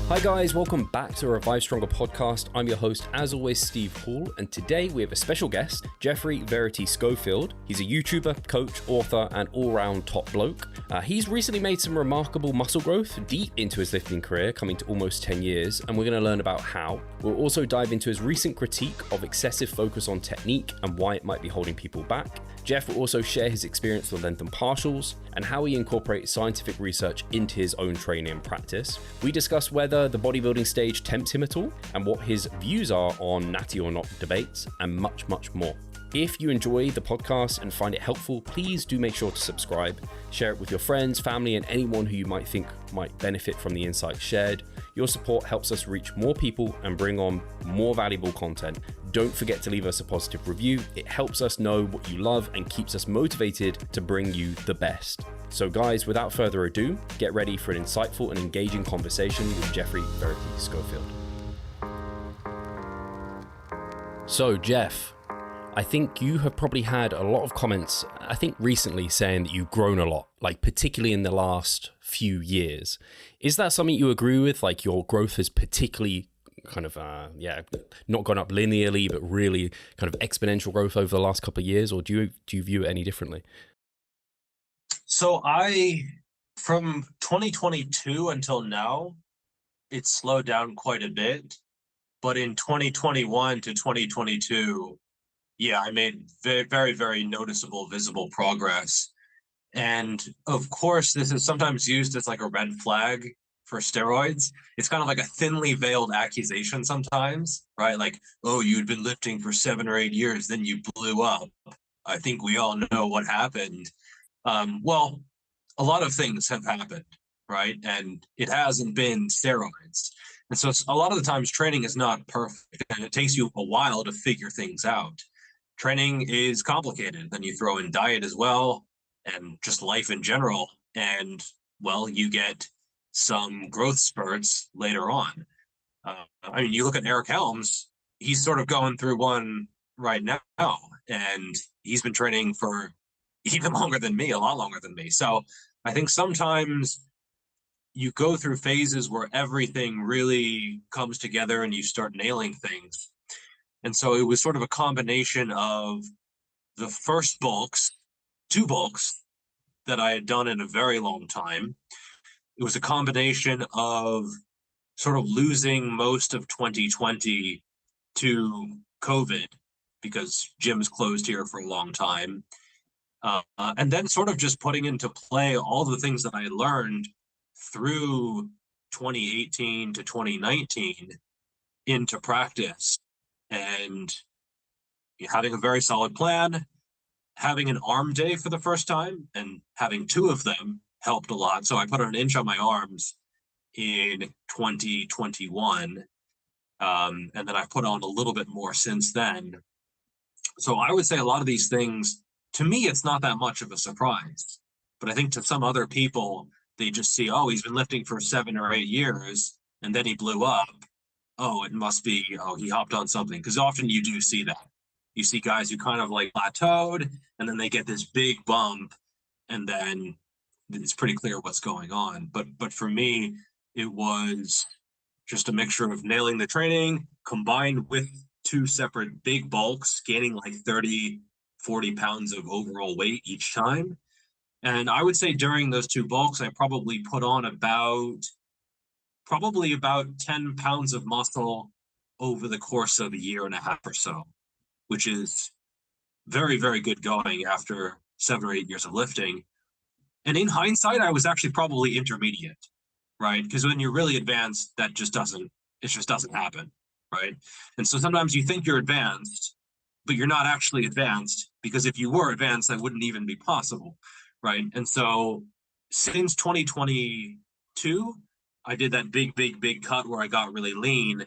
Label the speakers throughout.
Speaker 1: Hi guys, welcome back to Revive Stronger podcast. I'm your host, as always, Steve Hall, and today we have a special guest, Geoffrey Verity Schofield. He's a YouTuber, coach, author, and all-round top bloke. He's recently made some remarkable muscle growth deep into his lifting career, coming to almost 10 years, and we're going to learn about how. We'll also dive into his recent critique of excessive focus on technique and why it might be holding people back. Geoff will also share his experience with lengthened partials and how he incorporates scientific research into his own training and practice. We discuss whether the bodybuilding stage tempts him at all and what his views are on Natty or not debates, and much, much more. If you enjoy the podcast and find it helpful, please do make sure to subscribe, share it with your friends, family, and anyone who you might think might benefit from the insights shared. Your support helps us reach more people and bring on more valuable content. Don't forget to leave us a positive review. It helps us know what you love and keeps us motivated to bring you the best. So guys, without further ado, get ready for an insightful and engaging conversation with Geoffrey Verity Schofield. So Geoff, I think you have probably had a lot of comments, I think recently, saying that you've grown a lot, like particularly in the last few years. Is that something you agree with? Like your growth has particularly kind of, not gone up linearly, but really kind of exponential growth over the last couple of years, or do you view it any differently?
Speaker 2: So from 2022 until now, it's slowed down quite a bit. But in 2021 to 2022, yeah, I made very, very, very noticeable, visible progress. And of course, this is sometimes used as like a red flag for steroids. It's kind of like a thinly veiled accusation sometimes, right? Like, oh, you'd been lifting for 7 or 8 years, then you blew up. I think we all know what happened. Well, a lot of things have happened, right? And it hasn't been steroids. And so a lot of the times training is not perfect, and it takes you a while to figure things out. Training is complicated. Then you throw in diet as well and just life in general. And, well, you get some growth spurts later on. You look at Eric Helms, he's sort of going through one right now, and he's been training for even longer than me, a lot longer than me. So I think sometimes you go through phases where everything really comes together and you start nailing things. And so it was sort of a combination of the first two bulks that I had done in a very long time. It was a combination of sort of losing most of 2020 to COVID because gyms closed here for a long time. And then sort of just putting into play all the things that I learned through 2018 to 2019 into practice. And having a very solid plan, having an arm day for the first time, and having 2 of them helped a lot. So I put an inch on my arms in 2021, and then I've put on a little bit more since then. So I would say a lot of these things, to me, it's not that much of a surprise. But I think to some other people, they just see, oh, he's been lifting for 7 or 8 years, and then he blew up. Oh, it must be, oh, he hopped on something. Because often you do see that. You see guys who kind of like plateaued, and then they get this big bump, and then it's pretty clear what's going on. But for me, it was just a mixture of nailing the training combined with 2 separate big bulks, gaining like 30, 40 pounds of overall weight each time. And I would say during those 2 bulks, I probably put on about 10 pounds of muscle over the course of a year and a half or so, which is very, very good going after 7 or 8 years of lifting. And in hindsight, I was actually probably intermediate, right? Because when you're really advanced, it just doesn't happen, right? And so sometimes you think you're advanced, but you're not actually advanced, because if you were advanced, that wouldn't even be possible, right? And so since 2022, I did that big cut where I got really lean,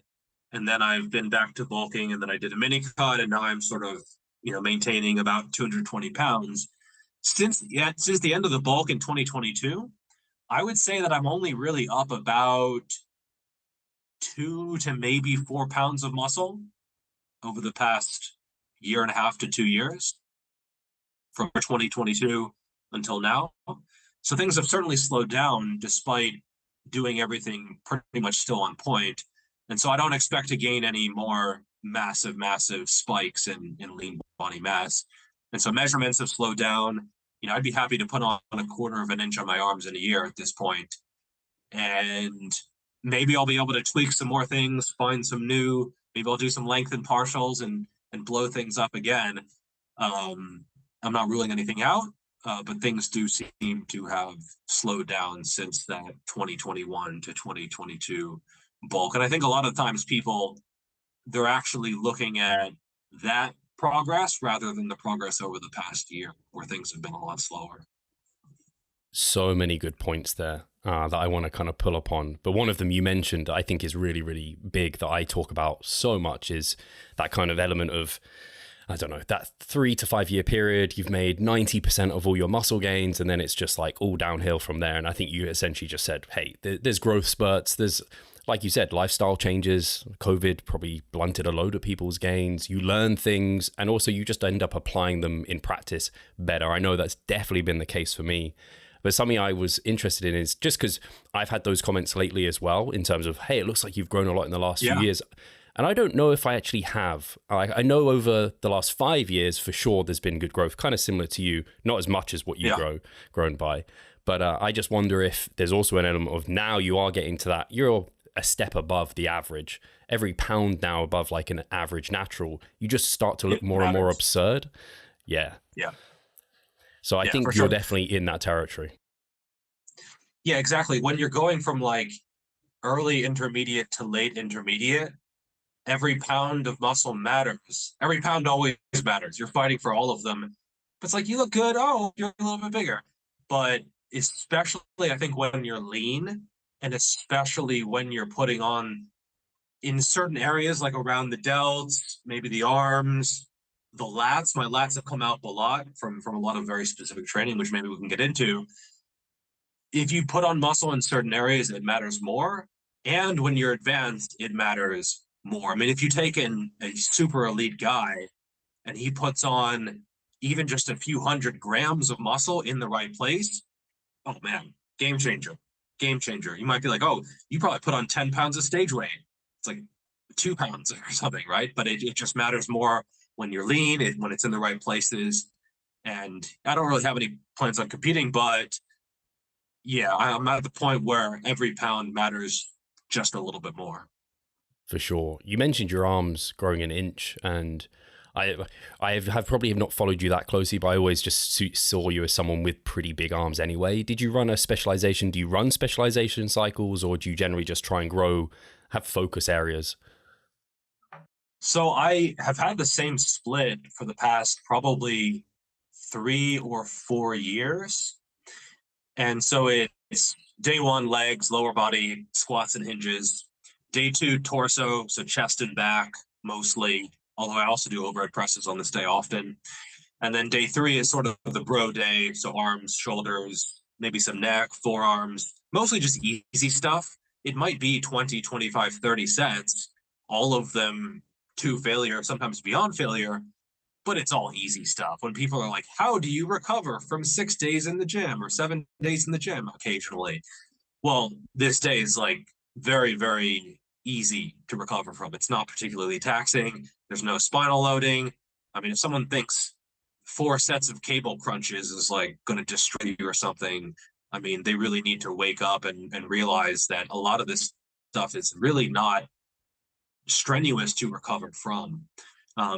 Speaker 2: and then I've been back to bulking, and then I did a mini cut, and now I'm sort of, maintaining about 220 pounds. Since the end of the bulk in 2022, I would say that I'm only really up about 2 to maybe 4 pounds of muscle over the past year and a half to 2 years from 2022 until now. So things have certainly slowed down despite doing everything pretty much still on point. And so I don't expect to gain any more massive, massive spikes in lean body mass. And so measurements have slowed down. I'd be happy to put on a quarter of an inch on my arms in a year at this point. And maybe I'll be able to tweak some more things, find some new, maybe I'll do some lengthened partials and blow things up again. I'm not ruling anything out, but things do seem to have slowed down since that 2021 to 2022 bulk. And I think a lot of times people, they're actually looking at that progress rather than the progress over the past year where things have been a lot slower.
Speaker 1: So many good points there that I want to kind of pull upon. But one of them you mentioned, I think is really, really big that I talk about so much is that kind of element of, I don't know, that 3 to 5 year period, you've made 90% of all your muscle gains, and then it's just like all downhill from there. And I think you essentially just said, hey, there's growth spurts, there's, like you said, lifestyle changes. COVID probably blunted a load of people's gains. You learn things, and also you just end up applying them in practice better. I know that's definitely been the case for me. But something I was interested in is just because I've had those comments lately as well, in terms of, hey, it looks like you've grown a lot in the last few years. And I don't know if I actually have. I know over the last 5 years, for sure, there's been good growth, kind of similar to you, not as much as what you've grown by. But I just wonder if there's also an element of now you are getting to that, you're a step above the average. Every pound now above like an average natural, you just start to look more and more absurd. Yeah. So I think you're definitely in that territory.
Speaker 2: Yeah, exactly. When you're going from like early intermediate to late intermediate, every pound of muscle matters. Every pound always matters. You're fighting for all of them. It's like, you look good. Oh, you're a little bit bigger. But especially, I think, when you're lean, and especially when you're putting on in certain areas, like around the delts, maybe the arms, the lats. My lats have come out a lot from a lot of very specific training, which maybe we can get into. If you put on muscle in certain areas, it matters more. And when you're advanced, it matters more. I mean, if you take in a super elite guy and he puts on even just a few 100 grams of muscle in the right place, oh man, game changer. Game changer. You might be like, oh, you probably put on 10 pounds of stage weight. It's like 2 pounds or something, right? But it just matters more when you're lean, when it's in the right places. And I don't really have any plans on competing, but yeah, I'm at the point where every pound matters just a little bit more.
Speaker 1: For sure. You mentioned your arms growing an inch, and I have probably not followed you that closely, but I always just saw you as someone with pretty big arms anyway. Did you run a specialization? Do you run specialization cycles, or do you generally just try and grow, have focus areas?
Speaker 2: So I have had the same split for the past probably 3 or 4 years. And so it's day 1, legs, lower body, squats and hinges. Day 2, torso, so chest and back mostly, although I also do overhead presses on this day often. And then day 3 is sort of the bro day, so arms, shoulders, maybe some neck, forearms, mostly just easy stuff. It might be 20, 25, 30 sets, all of them to failure, sometimes beyond failure, but it's all easy stuff. When people are like, how do you recover from 6 days in the gym or 7 days in the gym occasionally? Well, this day is like very, very easy to recover from. It's not particularly taxing. There's no spinal loading. I mean, if someone thinks 4 sets of cable crunches is like going to destroy you or something, I mean, they really need to wake up and realize that a lot of this stuff is really not strenuous to recover from.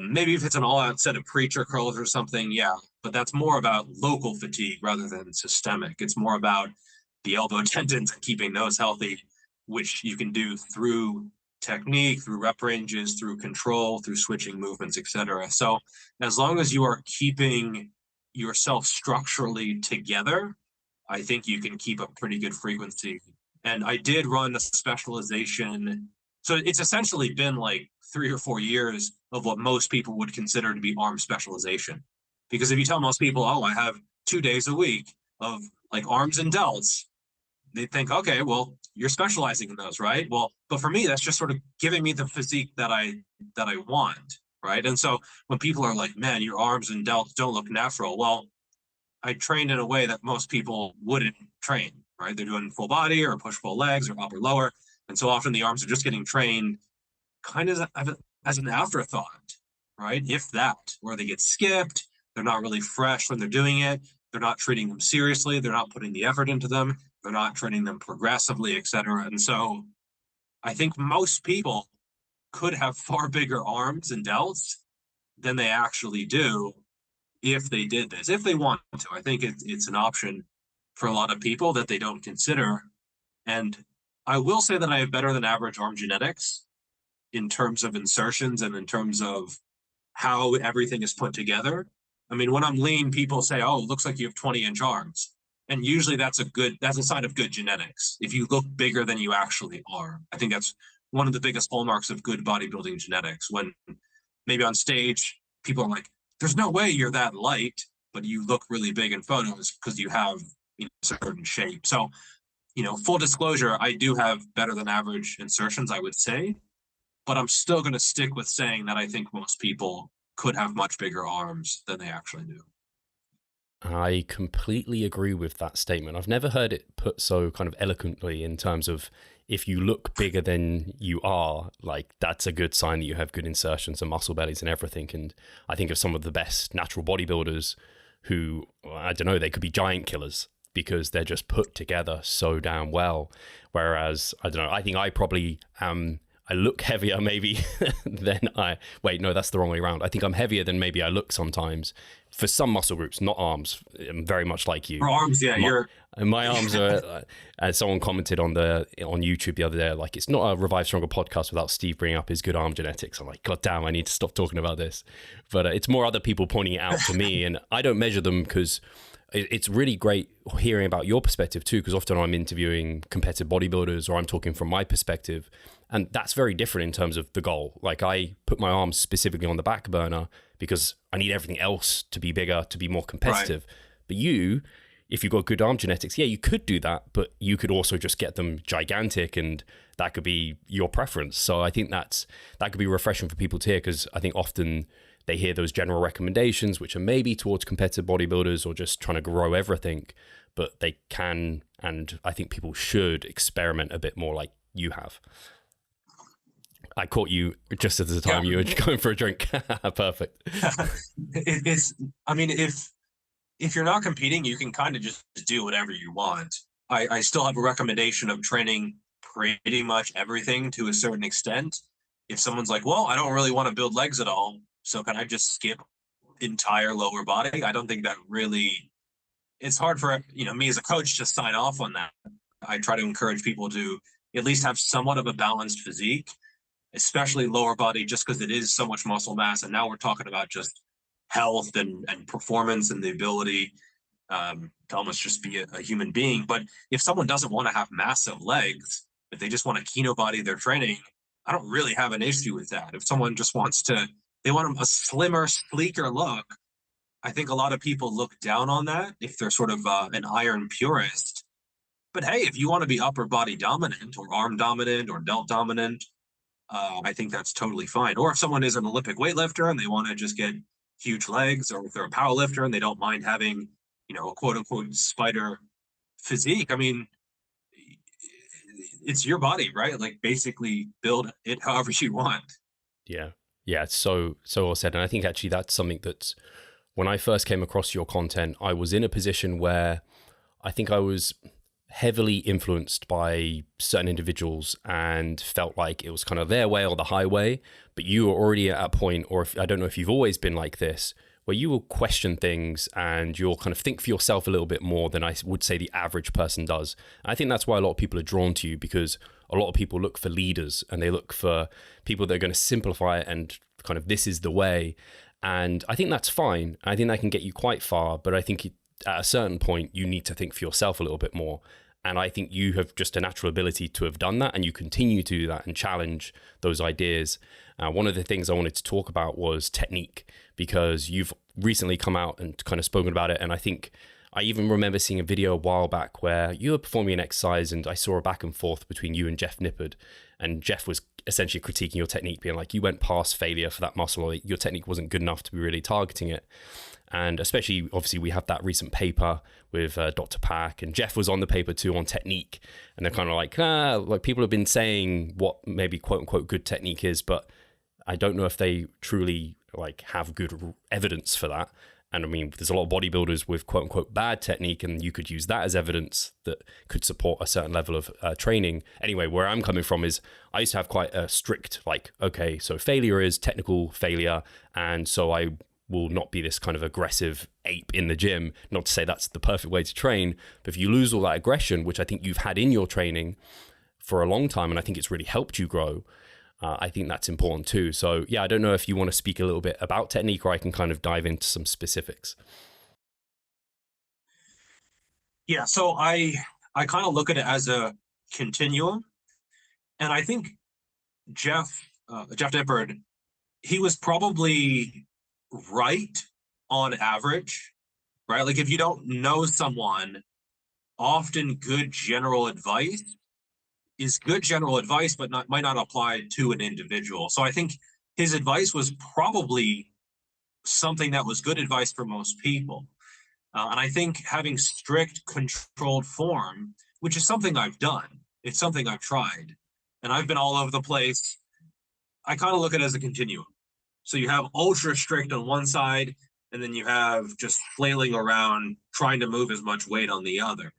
Speaker 2: Maybe if it's an all-out set of preacher curls or something, yeah, but that's more about local fatigue rather than systemic. It's more about the elbow tendons and keeping those healthy, which you can do through technique, through rep ranges, through control, through switching movements, etc. So as long as you are keeping yourself structurally together, I think you can keep a pretty good frequency. And I did run a specialization. So it's essentially been like 3 or 4 years of what most people would consider to be arm specialization. Because if you tell most people, oh, I have 2 days a week of like arms and delts, they think, okay, well, you're specializing in those, right? Well, but for me, that's just sort of giving me the physique that I want, right? And so when people are like, man, your arms and delts don't look natural, well, I trained in a way that most people wouldn't train. right? They're doing full body or push-pull legs or upper lower. And so often the arms are just getting trained kind of as an afterthought, right? If that, or they get skipped, they're not really fresh when they're doing it. They're not treating them seriously. They're not putting the effort into them. They're not training them progressively, et cetera. And so I think most people could have far bigger arms and delts than they actually do if they did this, if they want to. I think it's an option for a lot of people that they don't consider. And I will say that I have better than average arm genetics in terms of insertions and in terms of how everything is put together. I mean, when I'm lean, people say, oh, it looks like you have 20-inch arms. And usually that's a sign of good genetics. If you look bigger than you actually are, I think that's one of the biggest hallmarks of good bodybuilding genetics. When maybe on stage, people are like, there's no way you're that light, but you look really big in photos because you have a certain shape. So, full disclosure, I do have better than average insertions, I would say, but I'm still going to stick with saying that I think most people could have much bigger arms than they actually do.
Speaker 1: I completely agree with that statement. I've never heard it put so kind of eloquently in terms of if you look bigger than you are, like that's a good sign that you have good insertions and muscle bellies and everything. And I think of some of the best natural bodybuilders who, I don't know, they could be giant killers because they're just put together so damn well. Whereas, I don't know, I think I probably I look heavier maybe than that's the wrong way around. I think I'm heavier than maybe I look sometimes for some muscle groups, not arms. I'm very much like you.
Speaker 2: For arms, yeah,
Speaker 1: my arms are, as someone commented on YouTube the other day, like, it's not a Revive Stronger podcast without Steve bringing up his good arm genetics. I'm like, God damn, I need to stop talking about this. But it's more other people pointing it out to me, and I don't measure them because it's really great hearing about your perspective too, because often I'm interviewing competitive bodybuilders or I'm talking from my perspective, and that's very different in terms of the goal. Like, I put my arms specifically on the back burner because I need everything else to be bigger, to be more competitive. Right. But you, if you've got good arm genetics, yeah, you could do that, but you could also just get them gigantic, and that could be your preference. So I think that could be refreshing for people to hear, because I think often they hear those general recommendations, which are maybe towards competitive bodybuilders or just trying to grow everything, but they can, and I think people should experiment a bit more like you have. I caught you just at the time you were going for a drink. Perfect.
Speaker 2: I mean, if you're not competing, you can kind of just do whatever you want. I still have a recommendation of training pretty much everything to a certain extent. If someone's like, well, I don't really want to build legs at all, so can I just skip entire lower body? I don't think that really, it's hard for, me as a coach to sign off on that. I try to encourage people to at least have somewhat of a balanced physique, especially lower body, just because it is so much muscle mass. And now we're talking about just health and performance and the ability to almost just be a human being. But if someone doesn't want to have massive legs, if they just want to kino body their training, I don't really have an issue with that. If someone just wants they want a slimmer, sleeker look, I think a lot of people look down on that if they're sort of an iron purist. But hey, if you want to be upper body dominant or arm dominant or delt dominant, I think that's totally fine. Or if someone is an Olympic weightlifter and they want to just get huge legs, or if they're a power lifter and they don't mind having, a quote unquote spider physique, I mean, it's your body, right? Like, basically build it however you want.
Speaker 1: Yeah. Yeah. It's so well said. And I think actually that's something that when I first came across your content, I was in a position where I think I was heavily influenced by certain individuals and felt like it was kind of their way or the highway. But you were already at a point, or I don't know if you've always been like this, where you will question things and you'll kind of think for yourself a little bit more than I would say the average person does. And I think that's why a lot of people are drawn to you, because a lot of people look for leaders and they look for people that are going to simplify it and kind of, this is the way. And I think that's fine. I think that can get you quite far, but I think at a certain point, you need to think for yourself a little bit more. And I think you have just a natural ability to have done that, and you continue to do that and challenge those ideas. One of the things I wanted to talk about was technique, because you've recently come out and kind of spoken about it. And I think I even remember seeing a video a while back where you were performing an exercise and I saw a back and forth between you and Geoff Nippard, and Geoff was essentially critiquing your technique, being like, you went past failure for that muscle, or your technique wasn't good enough to be really targeting it. And especially, obviously, we have that recent paper with Dr. Pack, and Geoff was on the paper too on technique. And they're kind of like people have been saying what maybe quote unquote good technique is, but I don't know if they truly like have good evidence for that. And I mean, there's a lot of bodybuilders with quote unquote bad technique, and you could use that as evidence that could support a certain level of training. Anyway, where I'm coming from is I used to have quite a strict, like, okay, so failure is technical failure. And so I will not be this kind of aggressive ape in the gym. Not to say that's the perfect way to train, but if you lose all that aggression, which I think you've had in your training for a long time, and I think it's really helped you grow, I think that's important too. So yeah, I don't know if you want to speak a little bit about technique, or I can kind of dive into some specifics.
Speaker 2: Yeah, so I kind of look at it as a continuum, and I think Geoff Nippard, he was probably right on average, right? Like if you don't know someone, often good general advice is good general advice, but might not apply to an individual. So I think his advice was probably something that was good advice for most people. And I think having strict controlled form, which is something I've done, it's something I've tried, and I've been all over the place. I kind of look at it as a continuum. So you have ultra strict on one side, and then you have just flailing around trying to move as much weight on the other.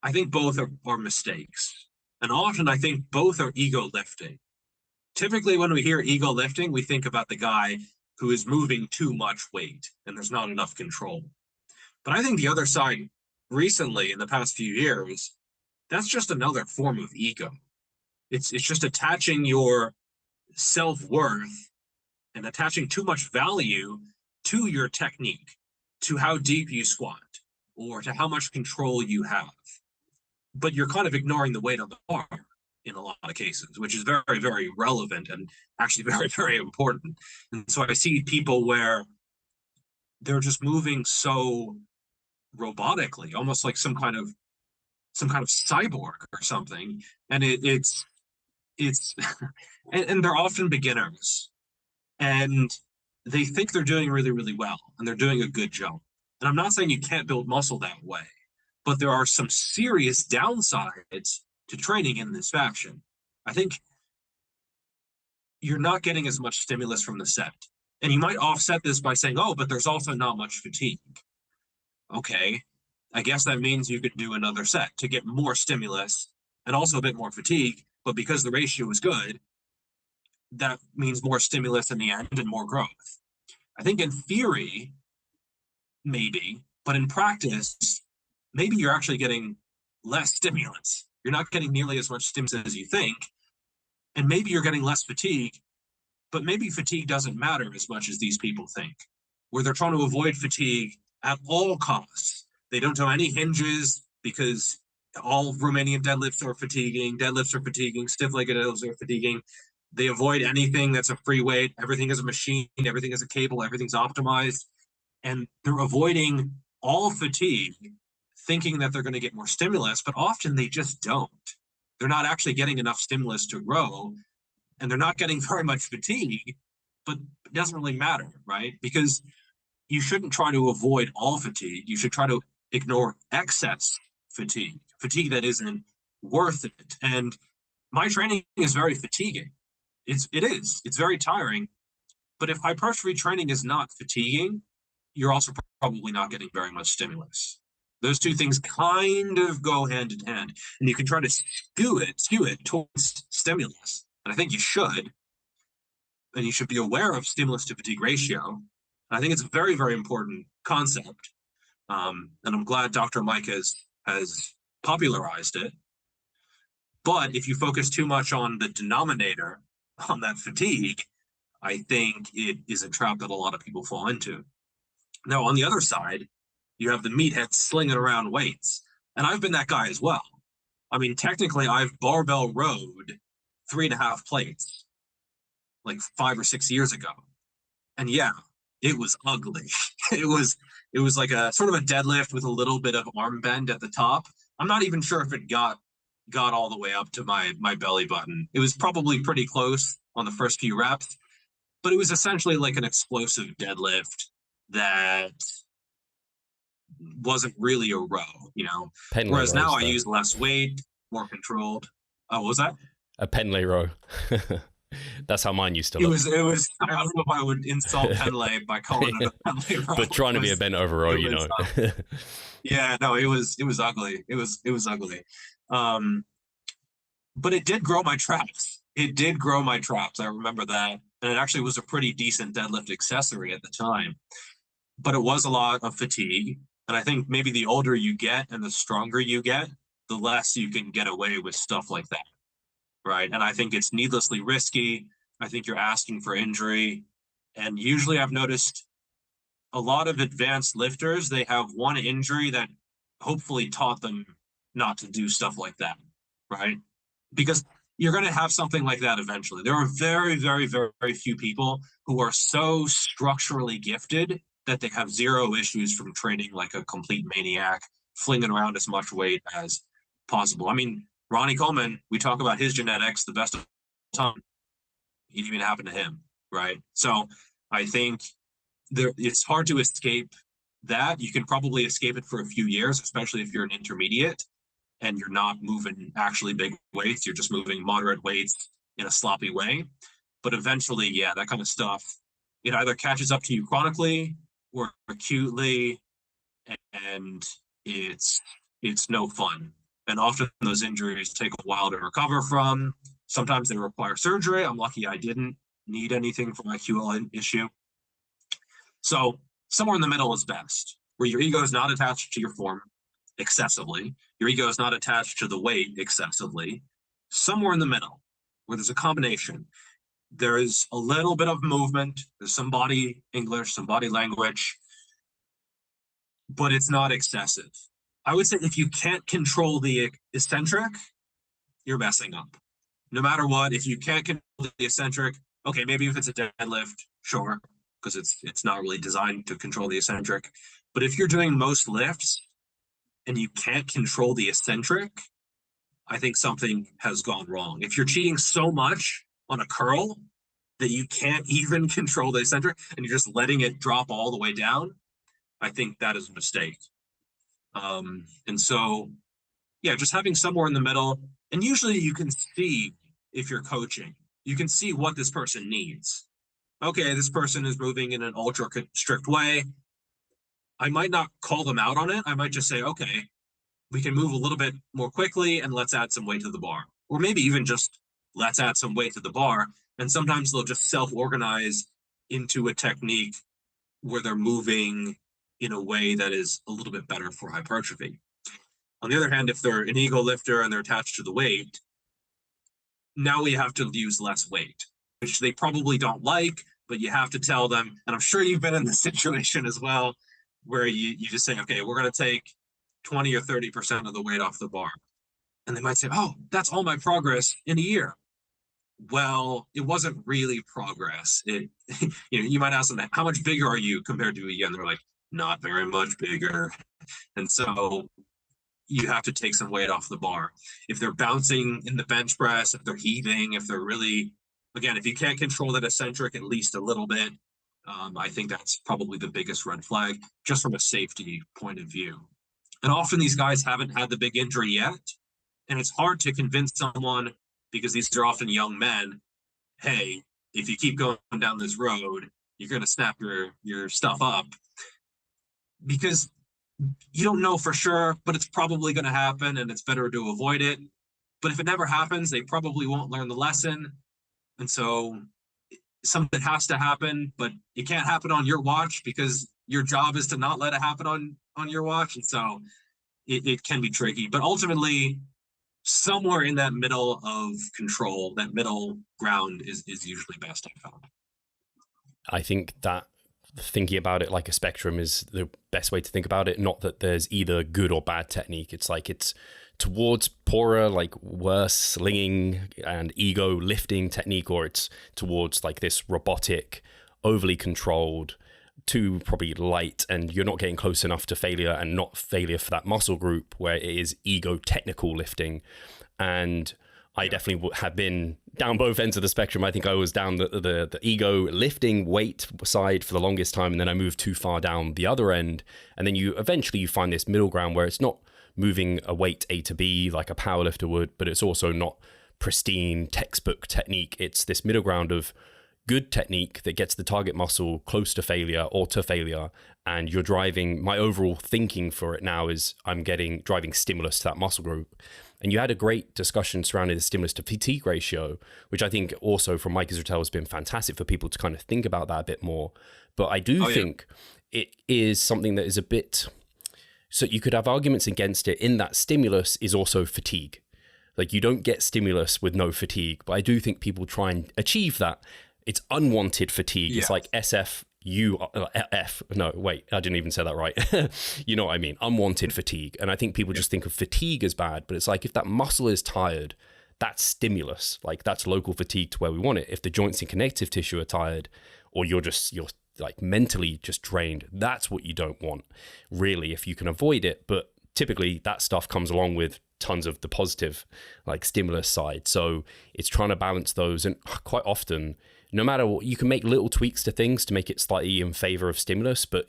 Speaker 2: I think both are mistakes. And often I think both are ego lifting. Typically, when we hear ego lifting, we think about the guy who is moving too much weight and there's not enough control. But I think the other side recently, in the past few years, that's just another form of ego. It's just attaching your self-worth and attaching too much value to your technique, to how deep you squat, or to how much control you have. But you're kind of ignoring the weight on the bar in a lot of cases, which is very, very relevant and actually very, very important. And so I see people where they're just moving so robotically, almost like some kind of cyborg or something. And it's and they're often beginners, and they think they're doing really, really well, and they're doing a good job. And I'm not saying you can't build muscle that way, but there are some serious downsides to training in this fashion. I think you're not getting as much stimulus from the set. And you might offset this by saying, oh, but there's also not much fatigue. Okay, I guess that means you could do another set to get more stimulus and also a bit more fatigue. But because the ratio is good, that means more stimulus in the end and more growth. I think in theory, maybe, but in practice, maybe you're actually getting less stimulus. You're not getting nearly as much stimulus as you think. And maybe you're getting less fatigue, but maybe fatigue doesn't matter as much as these people think, where they're trying to avoid fatigue at all costs. They don't do any hinges because all Romanian deadlifts are fatiguing, stiff-legged deadlifts are fatiguing. They avoid anything that's a free weight. Everything is a machine, everything is a cable, everything's optimized. And they're avoiding all fatigue, thinking that they're going to get more stimulus, but often they just don't. They're not actually getting enough stimulus to grow, and they're not getting very much fatigue, but it doesn't really matter, right? Because you shouldn't try to avoid all fatigue. You should try to ignore excess fatigue that isn't worth it. And my training is very fatiguing. It's very tiring. But if hypertrophy training is not fatiguing, you're also probably not getting very much stimulus. Those two things kind of go hand in hand, and you can try to skew it towards stimulus. And I think you should, and you should be aware of stimulus to fatigue ratio. And I think it's a very, very important concept. And I'm glad Dr. Mike has popularized it. But if you focus too much on the denominator, on that fatigue, I think it is a trap that a lot of people fall into. Now, on the other side, you have the meathead slinging around weights. And I've been that guy as well. I mean, technically, I've barbell rowed 3.5 plates like 5 or 6 years ago. And yeah, it was ugly. It was It was like a sort of a deadlift with a little bit of arm bend at the top. I'm not even sure if it got all the way up to my belly button. It was probably pretty close on the first few reps, but it was essentially like an explosive deadlift that wasn't really a row,
Speaker 1: Penlay
Speaker 2: Whereas now
Speaker 1: rows,
Speaker 2: I
Speaker 1: though.
Speaker 2: use less weight, more controlled. What was that?
Speaker 1: A Penlay row. That's how mine used to look.
Speaker 2: It was. I don't know if I would insult Penlay by calling it a Penlay row,
Speaker 1: but trying to be a bent over row,
Speaker 2: Yeah, no, it was ugly. It was ugly. But it did grow my traps. It did grow my traps. I remember that. And it actually was a pretty decent deadlift accessory at the time. But it was a lot of fatigue. And I think maybe the older you get and the stronger you get, the less you can get away with stuff like that. Right. And I think it's needlessly risky. I think you're asking for injury. And usually I've noticed a lot of advanced lifters, they have one injury that hopefully taught them not to do stuff like that. Right. Because you're going to have something like that eventually. There are very, very, very, very few people who are so structurally gifted that they have zero issues from training like a complete maniac, flinging around as much weight as possible. I mean, Ronnie Coleman, we talk about his genetics, the best of time. It didn't even happen to him, right? So I think it's hard to escape that. You can probably escape it for a few years, especially if you're an intermediate and you're not moving actually big weights. You're just moving moderate weights in a sloppy way. But eventually, yeah, that kind of stuff, it either catches up to you chronically or acutely, and it's no fun. And often those injuries take a while to recover from. Sometimes they require surgery. I'm lucky I didn't need anything for my QL issue. So somewhere in the middle is best, where your ego is not attached to your form excessively. Your ego is not attached to the weight excessively. Somewhere in the middle, where there's a combination. There is a little bit of movement. There's some body English, some body language, but it's not excessive. I would say if you can't control the eccentric, you're messing up. No matter what, if you can't control the eccentric, okay, maybe if it's a deadlift, sure, because it's not really designed to control the eccentric. But if you're doing most lifts and you can't control the eccentric, I think something has gone wrong. If you're cheating so much on a curl that you can't even control the eccentric and you're just letting it drop all the way down, I think that is a mistake. And so, yeah, just having somewhere in the middle. And usually you can see, if you're coaching, you can see what this person needs. Okay, this person is moving in an ultra strict way. I might not call them out on it. I might just say, okay, we can move a little bit more quickly and let's add some weight to the bar. Or maybe even just let's add some weight to the bar. And sometimes they'll just self-organize into a technique where they're moving in a way that is a little bit better for hypertrophy. On the other hand, if they're an ego lifter and they're attached to the weight, now we have to use less weight, which they probably don't like, but you have to tell them. And I'm sure you've been in this situation as well, where you just say, okay, we're going to take 20 or 30% of the weight off the bar. And they might say, oh, that's all my progress in a year. Well, it wasn't really progress. You might ask them, how much bigger are you compared to a year? And they're like, not very much bigger. And so you have to take some weight off the bar. If they're bouncing in the bench press, if they're heaving, if they're really, again, if you can't control that eccentric at least a little bit, I think that's probably the biggest red flag, just from a safety point of view. And often these guys haven't had the big injury yet. And it's hard to convince someone, because these are often young men, hey, if you keep going down this road, you're going to snap your stuff up. Because you don't know for sure, but it's probably going to happen and it's better to avoid it. But if it never happens, they probably won't learn the lesson. And so something has to happen, but it can't happen on your watch because your job is to not let it happen on your watch. And so it can be tricky. But ultimately, somewhere in that middle of control, that middle ground is usually best, I found.
Speaker 1: I think that thinking about it like a spectrum is the best way to think about it. Not that there's either good or bad technique. It's like it's towards poorer, like worse slinging and ego lifting technique, or it's towards like this robotic, overly controlled, too probably light, and you're not getting close enough to failure, and not failure for that muscle group where it is ego technical lifting. And I definitely have been down both ends of the spectrum. I think I was down the ego lifting weight side for the longest time, and then I moved too far down the other end. And then you eventually find this middle ground where it's not moving a weight A to B like a powerlifter would, but it's also not pristine textbook technique. It's this middle ground of good technique that gets the target muscle close to failure or to failure. And you're driving, my overall thinking for it now is I'm driving stimulus to that muscle group. And you had a great discussion surrounding the stimulus to fatigue ratio, which I think also from Mike Israel has been fantastic for people to kind of think about that a bit more. But I do think it is something that is a bit, so you could have arguments against it in that stimulus is also fatigue. Like you don't get stimulus with no fatigue, but I do think people try and achieve that. It's unwanted fatigue. It's like SFUF. No, wait, I didn't even say that right. You know what I mean? Unwanted fatigue. And I think people just think of fatigue as bad, but it's like if that muscle is tired, that's stimulus. Like that's local fatigue to where we want it. If the joints and connective tissue are tired, or you're like mentally just drained, that's what you don't want, really, if you can avoid it. But typically that stuff comes along with tons of the positive like stimulus side. So it's trying to balance those. And quite often, no matter what, you can make little tweaks to things to make it slightly in favor of stimulus, but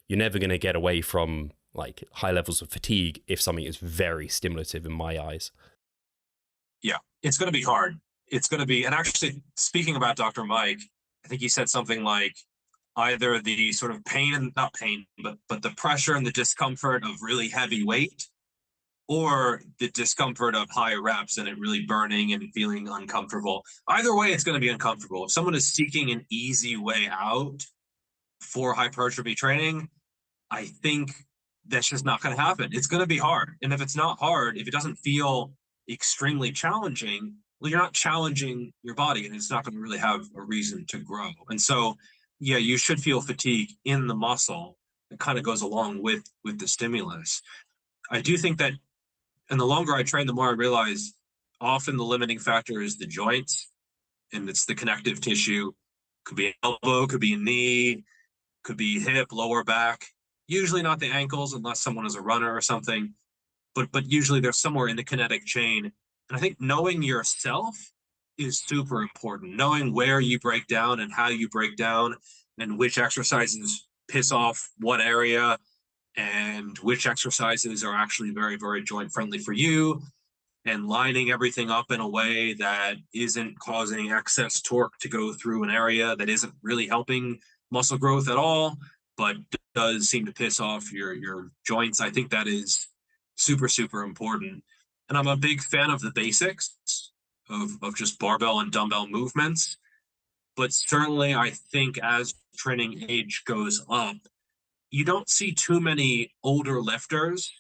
Speaker 1: you're never going to get away from like high levels of fatigue if something is very stimulative in my eyes.
Speaker 2: Yeah, it's going to be hard. It's going to be, and actually speaking about Dr. Mike, I think he said something like either the sort of pain and not pain, but the pressure and the discomfort of really heavy weight, or the discomfort of high reps and it really burning and feeling uncomfortable. Either way, it's going to be uncomfortable. If someone is seeking an easy way out for hypertrophy training, I think that's just not going to happen. It's going to be hard. And if it's not hard, if it doesn't feel extremely challenging, well, you're not challenging your body and it's not going to really have a reason to grow. And so, yeah, you should feel fatigue in the muscle. It kind of goes along with the stimulus. I do think that, and the longer I train, the more I realize often the limiting factor is the joints, and it's the connective tissue. Could be an elbow, could be a knee, could be hip, lower back. Usually not the ankles unless someone is a runner or something, but usually they're somewhere in the kinetic chain. And I think knowing yourself is super important. Knowing where you break down and how you break down and which exercises piss off what area, and which exercises are actually very, very joint friendly for you, and lining everything up in a way that isn't causing excess torque to go through an area that isn't really helping muscle growth at all, but does seem to piss off your joints. I think that is super, super important. And I'm a big fan of the basics of just barbell and dumbbell movements. But certainly I think as training age goes up, you don't see too many older lifters,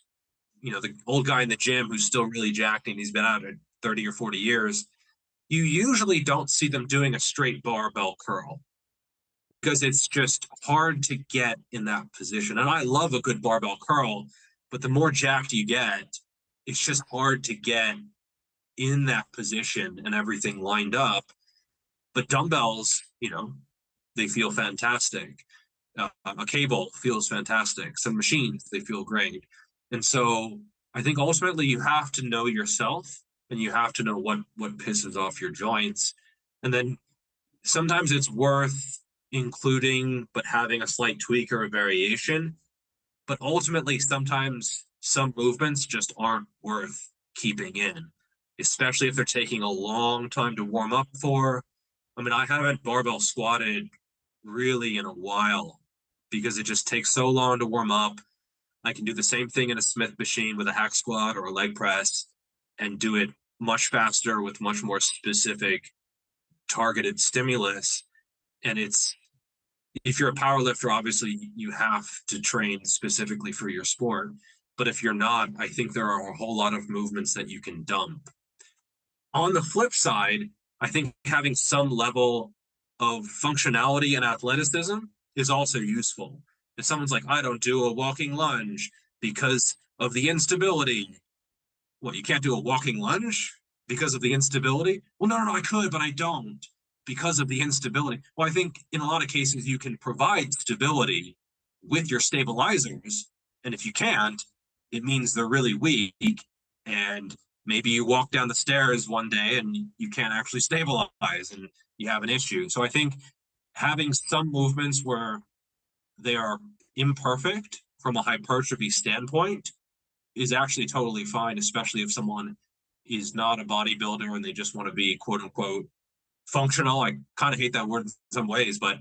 Speaker 2: the old guy in the gym who's still really jacked and he's been out at 30 or 40 years. You usually don't see them doing a straight barbell curl because it's just hard to get in that position. And I love a good barbell curl, but the more jacked you get, it's just hard to get in that position and everything lined up. But dumbbells, they feel fantastic. A cable feels fantastic. Some machines, they feel great. And so I think ultimately you have to know yourself and you have to know what pisses off your joints. And then sometimes it's worth including, but having a slight tweak or a variation. But ultimately, sometimes some movements just aren't worth keeping in, especially if they're taking a long time to warm up for. I mean, I haven't barbell squatted really in a while because it just takes so long to warm up. I can do the same thing in a Smith machine with a hack squat or a leg press and do it much faster with much more specific targeted stimulus. And if you're a power lifter, obviously you have to train specifically for your sport. But if you're not, I think there are a whole lot of movements that you can dump. On the flip side, I think having some level of functionality and athleticism is also useful. If someone's like, I don't do a walking lunge because of the instability. What, you can't do a walking lunge because of the instability? Well, no, I could, but I don't. because of the instability. Well, I think in a lot of cases you can provide stability with your stabilizers, and if you can't, it means they're really weak, and maybe you walk down the stairs one day and you can't actually stabilize and you have an issue. So I think having some movements where they are imperfect from a hypertrophy standpoint is actually totally fine, especially if someone is not a bodybuilder and they just want to be quote unquote functional. I kind of hate that word in some ways, but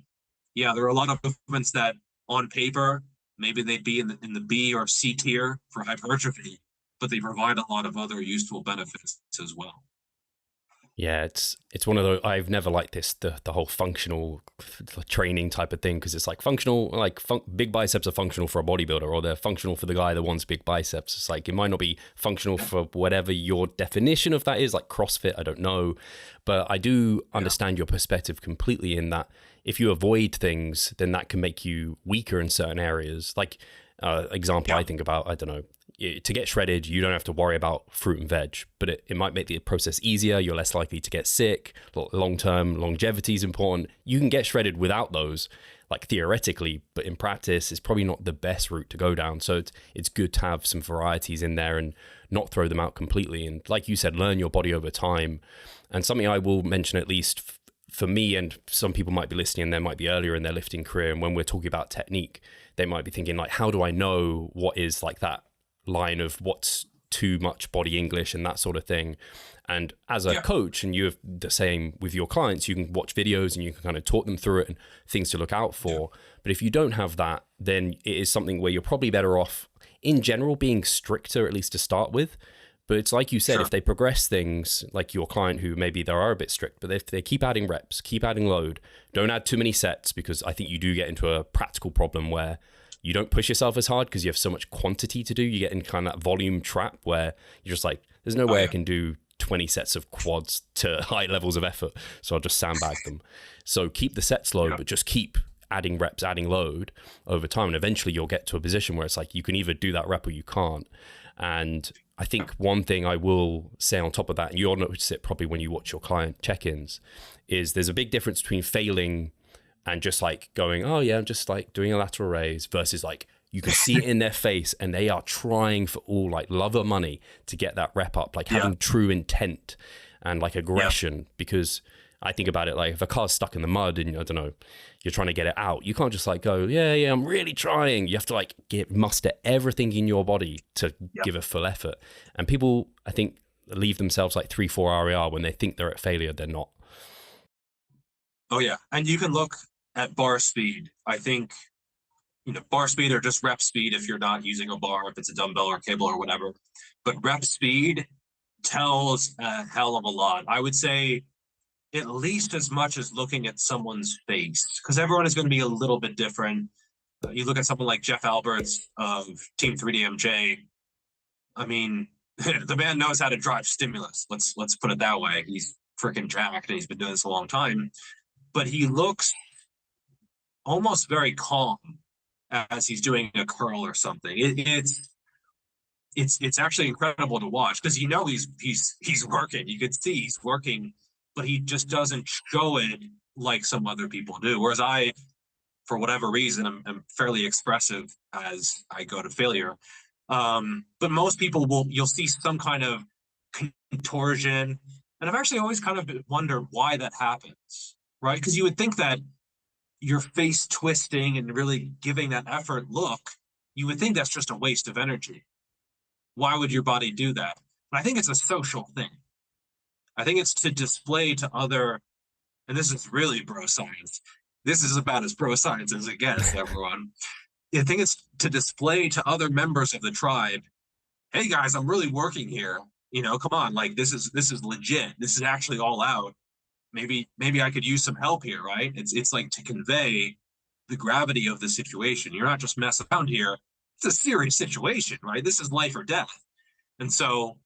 Speaker 2: yeah, there are a lot of movements that on paper maybe they'd be in the B or C tier for hypertrophy, but they provide a lot of other useful benefits as well.
Speaker 1: Yeah, it's one of those. I've never liked the whole functional training type of thing, because it's like functional, like big biceps are functional for a bodybuilder, or they're functional for the guy that wants big biceps. It's like it might not be functional for whatever your definition of that is, like CrossFit. I don't know, but I do understand your perspective completely in that if you avoid things, then that can make you weaker in certain areas. Like example, I think about, I don't know. To get shredded, you don't have to worry about fruit and veg, but it might make the process easier. You're less likely to get sick. Long-term longevity is important. You can get shredded without those, like theoretically, but in practice, it's probably not the best route to go down. So it's good to have some varieties in there and not throw them out completely. And like you said, learn your body over time. And something I will mention, at least for me, and some people might be listening and they might be earlier in their lifting career, and when we're talking about technique, they might be thinking like, how do I know what is like that line of what's too much body English and that sort of thing? And as a coach, and you have the same with your clients, you can watch videos and you can kind of talk them through it and things to look out for. But if you don't have that, then it is something where you're probably better off in general being stricter, at least to start with. But it's like you said, if they progress things, like your client who maybe they are a bit strict, but if they keep adding reps, keep adding load, don't add too many sets, because I think you do get into a practical problem where you don't push yourself as hard because you have so much quantity to do. You get in kind of that volume trap where you're just like, there's no way I can do 20 sets of quads to high levels of effort, so I'll just sandbag them. So keep the sets low, but just keep adding reps, adding load over time. And eventually you'll get to a position where it's like you can either do that rep or you can't. And I think one thing I will say on top of that, and you'll notice it probably when you watch your client check-ins, is there's a big difference between failing and just like going, oh yeah, I'm just like doing a lateral raise, versus like you can see it in their face and they are trying for all like love or money to get that rep up, like having true intent and like aggression. Because I think about it, like if a car's stuck in the mud and I don't know, you're trying to get it out, you can't just like go, yeah, I'm really trying. You have to like muster everything in your body to give a full effort. And people, I think, leave themselves like 3-4 RER when they think they're at failure. They're not.
Speaker 2: Oh yeah, and you can look at bar speed. I think, bar speed or just rep speed if you're not using a bar, if it's a dumbbell or cable or whatever. But rep speed tells a hell of a lot. I would say at least as much as looking at someone's face, because everyone is going to be a little bit different. You look at someone like Geoff Alberts of Team 3DMJ. I mean, the man knows how to drive stimulus. Let's put it that way. He's freaking jacked and he's been doing this a long time. But he looks almost very calm as he's doing a curl or something. It's actually incredible to watch, because he's working. You could see he's working, but he just doesn't show it like some other people do. Whereas I, for whatever reason, I'm fairly expressive as I go to failure. But most people you'll see some kind of contortion. And I've actually always kind of wondered why that happens, right? Because you would think that your face twisting and really giving that effort look, you would think that's just a waste of energy. Why would your body do that? And I think it's a social thing. I think it's to display to other, and this is really bro science. This is about as bro science as it gets, everyone. I think it's to display to other members of the tribe, hey guys, I'm really working here. Come on, like this is legit. This is actually all out. Maybe I could use some help here, right? It's like to convey the gravity of the situation. You're not just messing around here. It's a serious situation, right? This is life or death. And so,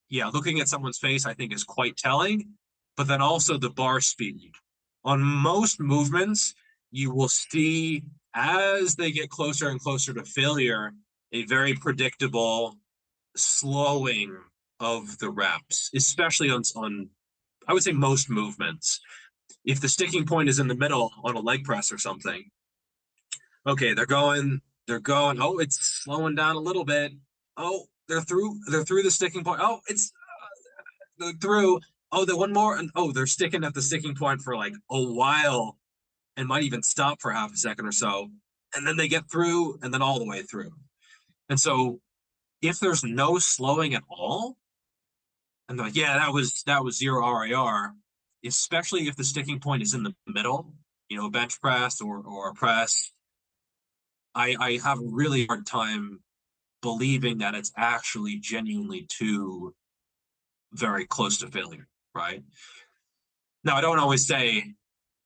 Speaker 2: yeah, looking at someone's face, I think, is quite telling. But then also the bar speed. On most movements, you will see, as they get closer and closer to failure, a very predictable slowing of the reps, especially on I would say most movements. if the sticking point is in the middle on a leg press or something, okay, they're going, oh, it's slowing down a little bit. Oh, they're through the sticking point. Oh, it's they're through. Oh, the one more, and oh, they're sticking at the sticking point for like a while and might even stop for half a second or so. And then they get through and then all the way through. And so if there's no slowing at all, and they're like, yeah, that was zero RIR, especially if the sticking point is in the middle, a bench press or a press, I have a really hard time believing that it's actually genuinely too very close to failure, right? Now, I don't always say,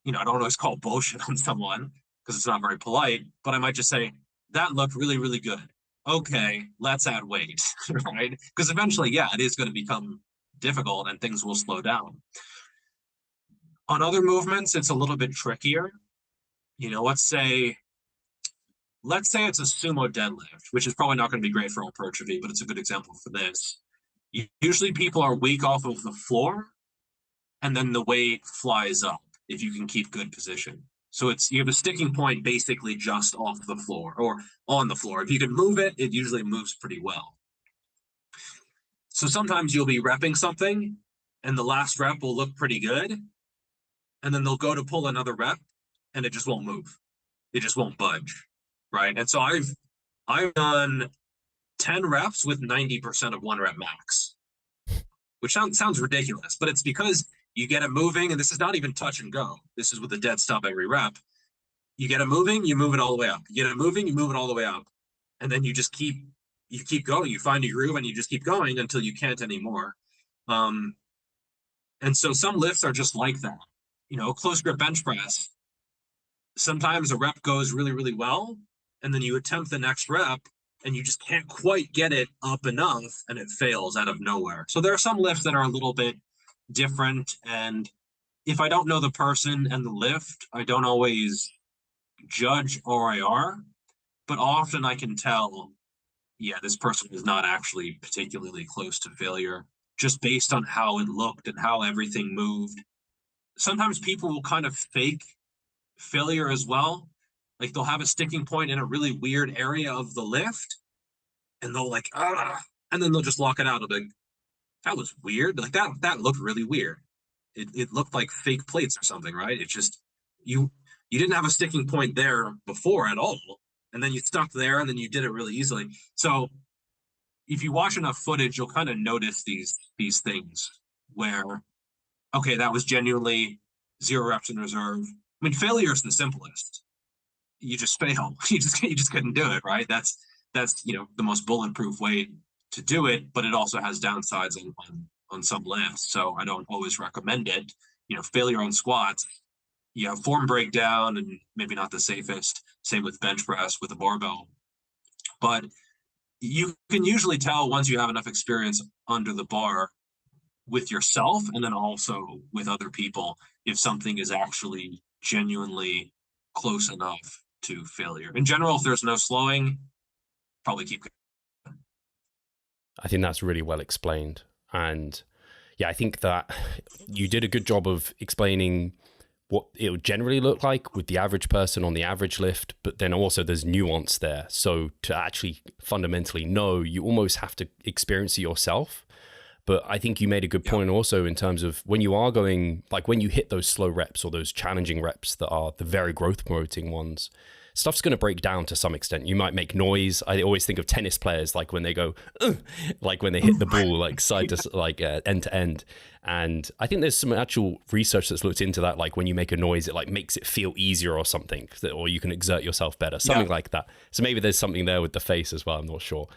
Speaker 2: I don't always call bullshit on someone because it's not very polite, but I might just say, that looked really, really good. Okay, let's add weight, right? Because eventually, yeah, it is going to become difficult and things will slow down. On other movements, it's a little bit trickier. Let's say it's a sumo deadlift, which is probably not going to be great for hypertrophy, but it's a good example for this. Usually people are weak off of the floor, and then the weight flies up if you can keep good position. So you have a sticking point basically just off the floor or on the floor. If you can move it, it usually moves pretty well. So sometimes you'll be repping something, and the last rep will look pretty good, and then they'll go to pull another rep, and it just won't move. It just won't budge, right? And so I've done 10 reps with 90% of 1 rep max, which sounds ridiculous, but it's because you get it moving, and this is not even touch and go. This is with a dead stop every rep. You get it moving, you move it all the way up. You get it moving, you move it all the way up. And then you just keep going. You find a groove and you just keep going until you can't anymore. And so some lifts are just like that. Close grip bench press, sometimes a rep goes really, really well, and then you attempt the next rep, and you just can't quite get it up enough, and it fails out of nowhere. So there are some lifts that are a little bit different, and if I don't know the person and the lift, I don't always judge RIR, but often I can tell, yeah, this person is not actually particularly close to failure, just based on how it looked and how everything moved. Sometimes people will kind of fake failure as well. Like they'll have a sticking point in a really weird area of the lift, and they'll and then they'll just lock it out. Like, that was weird. Like that looked really weird. It looked like fake plates or something, right? It's just you didn't have a sticking point there before at all, and then you stuck there, and then you did it really easily. So if you watch enough footage, you'll kind of notice these things where, okay, that was genuinely 0 reps in reserve. I mean, failure is the simplest. You just fail. You just couldn't do it, right? That's the most bulletproof way to do it, but it also has downsides on some lifts. So I don't always recommend it. Failure on squats, you have form breakdown and maybe not the safest. Same with bench press with a barbell. But you can usually tell once you have enough experience under the bar with yourself and then also with other people if something is actually genuinely close enough to failure. In general, if there's no slowing, probably keep going.
Speaker 1: I think that's really well explained. And yeah, I think that you did a good job of explaining what it would generally look like with the average person on the average lift, but then also there's nuance there. So to actually fundamentally know, you almost have to experience it yourself. But I think you made a good point also in terms of when you are going, like when you hit those slow reps or those challenging reps that are the very growth promoting ones, stuff's going to break down to some extent. You might make noise. I always think of tennis players, like when they go, like when they hit the ball, like side to like end to end. And I think there's some actual research that's looked into that. Like when you make a noise, it like makes it feel easier or something, or you can exert yourself better, something like that. So maybe there's something there with the face as well. I'm not sure.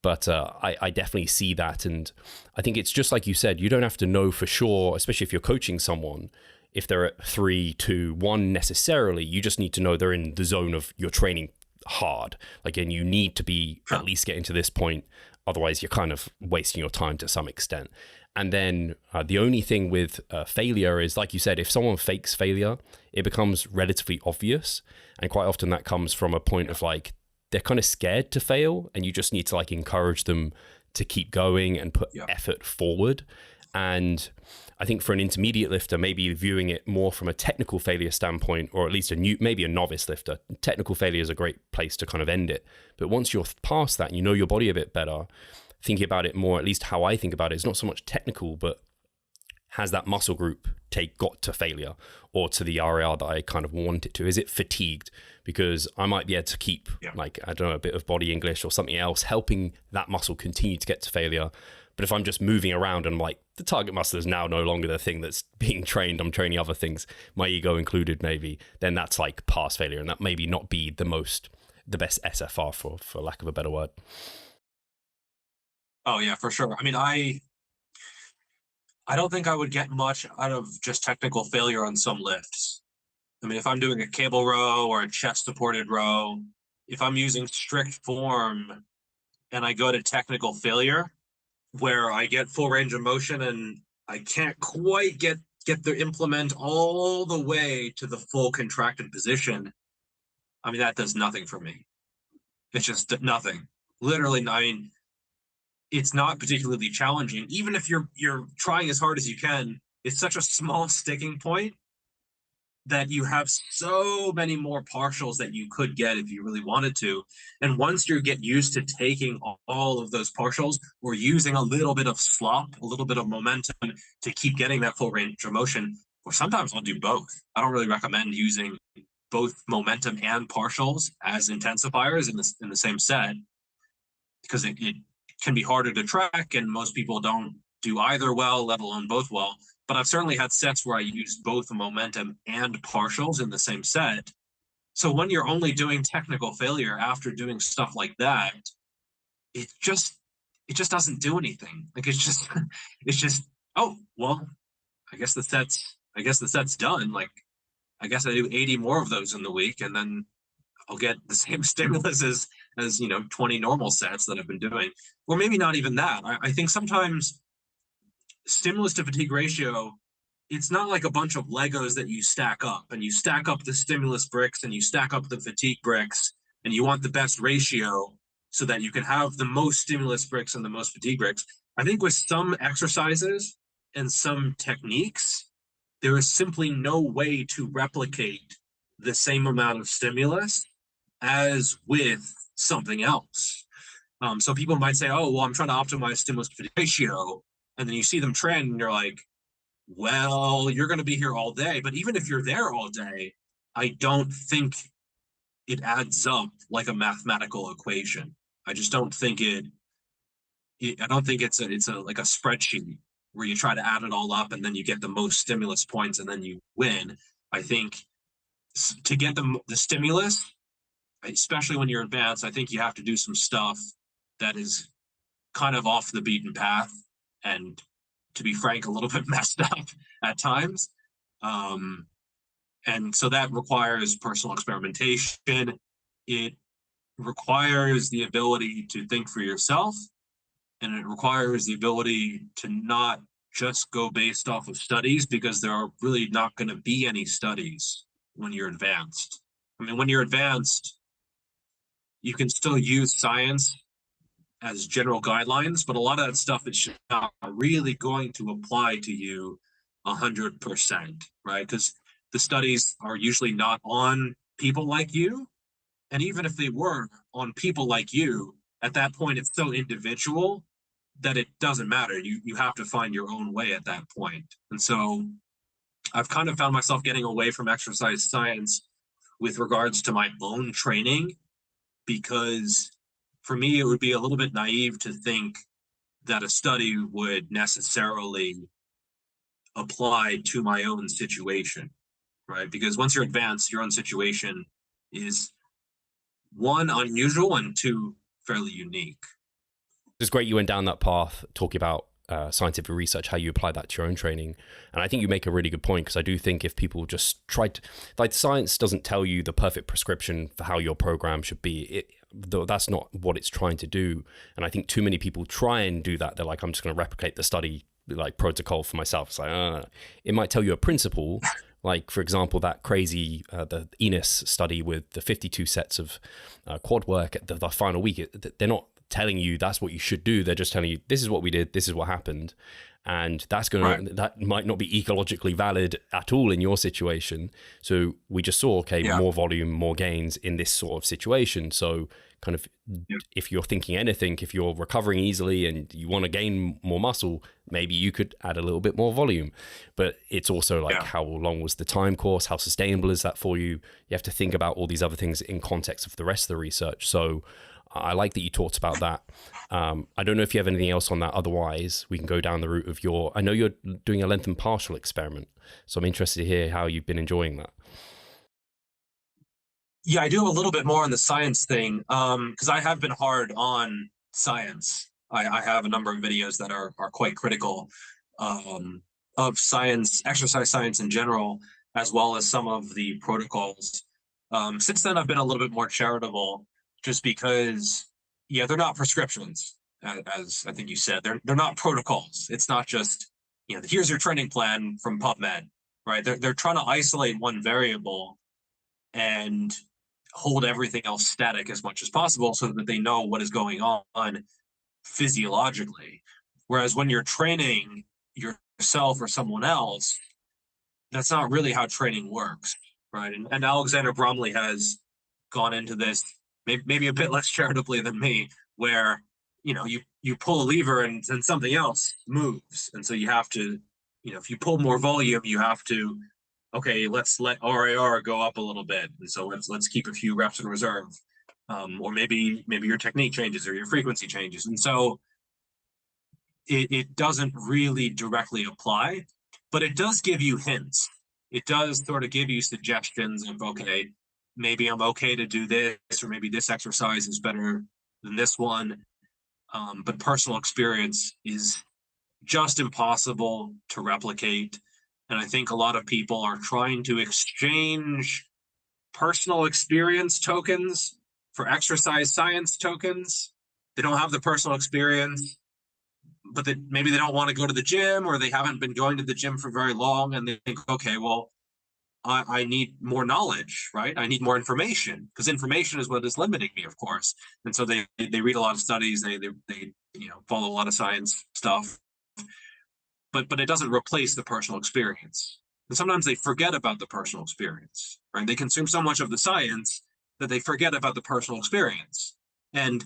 Speaker 1: But I definitely see that. And I think it's just like you said, you don't have to know for sure, especially if you're coaching someone, if they're at 3, 2, 1 necessarily. You just need to know they're in the zone of you're training hard. Like, and you need to be at least getting to this point. Otherwise, you're kind of wasting your time to some extent. And then the only thing with failure is, like you said, if someone fakes failure, it becomes relatively obvious. And quite often that comes from a point of like, they're kind of scared to fail, and you just need to like encourage them to keep going and put effort forward. And I think for an intermediate lifter, maybe viewing it more from a technical failure standpoint, or at least maybe a novice lifter, technical failure is a great place to kind of end it. But once you're past that and you know your body a bit better, thinking about it more, at least how I think about it, is not so much technical, but has that muscle group got to failure or to the RAR that I kind of want it to? Is it fatigued? Because I might be able to keep like, I don't know, a bit of body English or something else, helping that muscle continue to get to failure. But if I'm just moving around and I'm like, the target muscle is now no longer the thing that's being trained, I'm training other things, my ego included maybe, then that's like past failure. And that maybe not be the best SFR for lack of a better word.
Speaker 2: Oh yeah, for sure. I mean, I don't think I would get much out of just technical failure on some lifts. I mean, if I'm doing a cable row or a chest supported row, if I'm using strict form and I go to technical failure where I get full range of motion and I can't quite get the implement all the way to the full contracted position, I mean, that does nothing for me. It's just nothing. Literally, I mean, it's not particularly challenging. Even if you're trying as hard as you can, it's such a small sticking point that you have so many more partials that you could get if you really wanted to. And once you get used to taking all of those partials or using a little bit of slop, a little bit of momentum to keep getting that full range of motion, or sometimes I'll do both. I don't really recommend using both momentum and partials as intensifiers in the same set, because it can be harder to track and most people don't do either well, let alone both well. But I've certainly had sets where I used both momentum and partials in the same set. So when you're only doing technical failure after doing stuff like that, it just doesn't do anything. Like it's just, oh, well, I guess the set's done. Like, I guess I do 80 more of those in the week and then I'll get the same stimulus as 20 normal sets that I've been doing. Or maybe not even that. I think sometimes stimulus to fatigue ratio, it's not like a bunch of Legos that you stack up and you stack up the stimulus bricks and you stack up the fatigue bricks and you want the best ratio so that you can have the most stimulus bricks and the most fatigue bricks. I think with some exercises and some techniques, there is simply no way to replicate the same amount of stimulus as with something else. So people might say, oh, well, I'm trying to optimize stimulus to fatigue ratio. And then you see them trend and you're like, well, you're going to be here all day. But even if you're there all day, I don't think it adds up like a mathematical equation. I just don't think I don't think it's like a spreadsheet where you try to add it all up and then you get the most stimulus points and then you win. I think to get the stimulus, especially when you're advanced, I think you have to do some stuff that is kind of off the beaten path. And to be frank, a little bit messed up at times. And so that requires personal experimentation. It requires the ability to think for yourself. And it requires the ability to not just go based off of studies, because there are really not going to be any studies when you're advanced. I mean, when you're advanced, you can still use science as general guidelines, but a lot of that stuff is not really going to apply to you 100%, right? Because the studies are usually not on people like you. And even if they were on people like you, at that point, it's so individual that it doesn't matter. You have to find your own way at that point. And so I've kind of found myself getting away from exercise science with regards to my own training, because for me, it would be a little bit naive to think that a study would necessarily apply to my own situation, right? Because once you're advanced, your own situation is one, unusual, and two, fairly unique.
Speaker 1: It's great you went down that path, talking about scientific research, how you apply that to your own training. And I think you make a really good point, because I do think if people just try to, like, science doesn't tell you the perfect prescription for how your program should be. That's not what it's trying to do. And I think too many people try and do that. They're like, I'm just going to replicate the study like protocol for myself. It's like, it might tell you a principle. Like, for example, that crazy, the Enos study with the 52 sets of quad work at the final week, they're not telling you that's what you should do. They're just telling you, this is what we did, this is what happened. And that might not be ecologically valid at all in your situation. So we just saw, okay, more volume, more gains in this sort of situation. So kind of, if you're thinking anything, if you're recovering easily and you want to gain more muscle, maybe you could add a little bit more volume. But it's also like, how long was the time course? How sustainable is that for you? You have to think about all these other things in context of the rest of the research. So I like that you talked about that. I don't know if you have anything else on that. Otherwise, we can go down the route of I know you're doing a lengthened partial experiment. So I'm interested to hear how you've been enjoying that.
Speaker 2: Yeah, I do a little bit more on the science thing, because I have been hard on science. I have a number of videos that are quite critical of science, exercise science in general, as well as some of the protocols. Since then, I've been a little bit more charitable, just because, they're not prescriptions, as I think you said. They're not protocols. It's not just, here's your training plan from PubMed, right? They're trying to isolate one variable and hold everything else static as much as possible so that they know what is going on physiologically. Whereas when you're training yourself or someone else, that's not really how training works, right? And Alexander Bromley has gone into this maybe a bit less charitably than me, where you pull a lever and something else moves, and so you have to, if you pull more volume, you have to, okay, let's let RAR go up a little bit, and so let's keep a few reps in reserve, or maybe your technique changes or your frequency changes, and so it doesn't really directly apply, but it does give you hints. It does sort of give you suggestions of, okay, maybe I'm okay to do this, or maybe this exercise is better than this one. But personal experience is just impossible to replicate. And I think a lot of people are trying to exchange personal experience tokens for exercise science tokens. They don't have the personal experience, but maybe they don't want to go to the gym, or they haven't been going to the gym for very long, and they think, okay, well, I need more knowledge, right? I need more information, because information is what is limiting me, of course. And so they read a lot of studies, they follow a lot of science stuff, but it doesn't replace the personal experience. And sometimes they forget about the personal experience, right? They consume so much of the science that they forget about the personal experience. And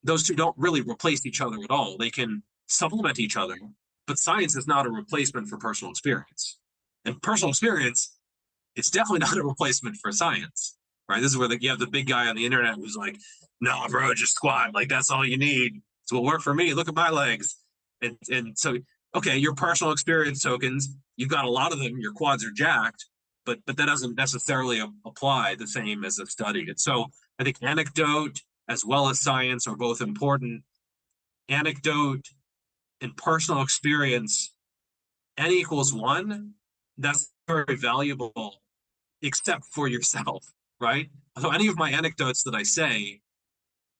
Speaker 2: those two don't really replace each other at all. They can supplement each other, but science is not a replacement for personal experience. And personal experience, it's definitely not a replacement for science, right? This is where you have the big guy on the internet who's like, no, bro, just squat. Like, that's all you need. It's what worked for me. Look at my legs. And so, okay, your personal experience tokens, you've got a lot of them. Your quads are jacked, but that doesn't necessarily apply the same as a study. And so I think anecdote as well as science are both important. Anecdote and personal experience, n equals 1, that's very valuable, except for yourself, right? So any of my anecdotes that I say,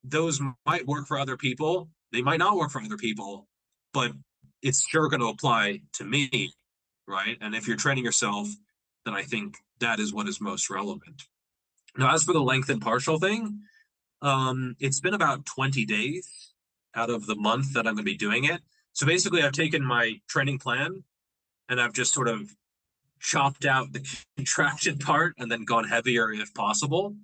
Speaker 2: those might work for other people. They might not work for other people, but it's sure going to apply to me, right? And if you're training yourself, then I think that is what is most relevant. Now, as for the lengthened partial thing, it's been about 20 days out of the month that I'm going to be doing it. So basically, I've taken my training plan and I've just sort of chopped out the contracted part and then gone heavier if possible.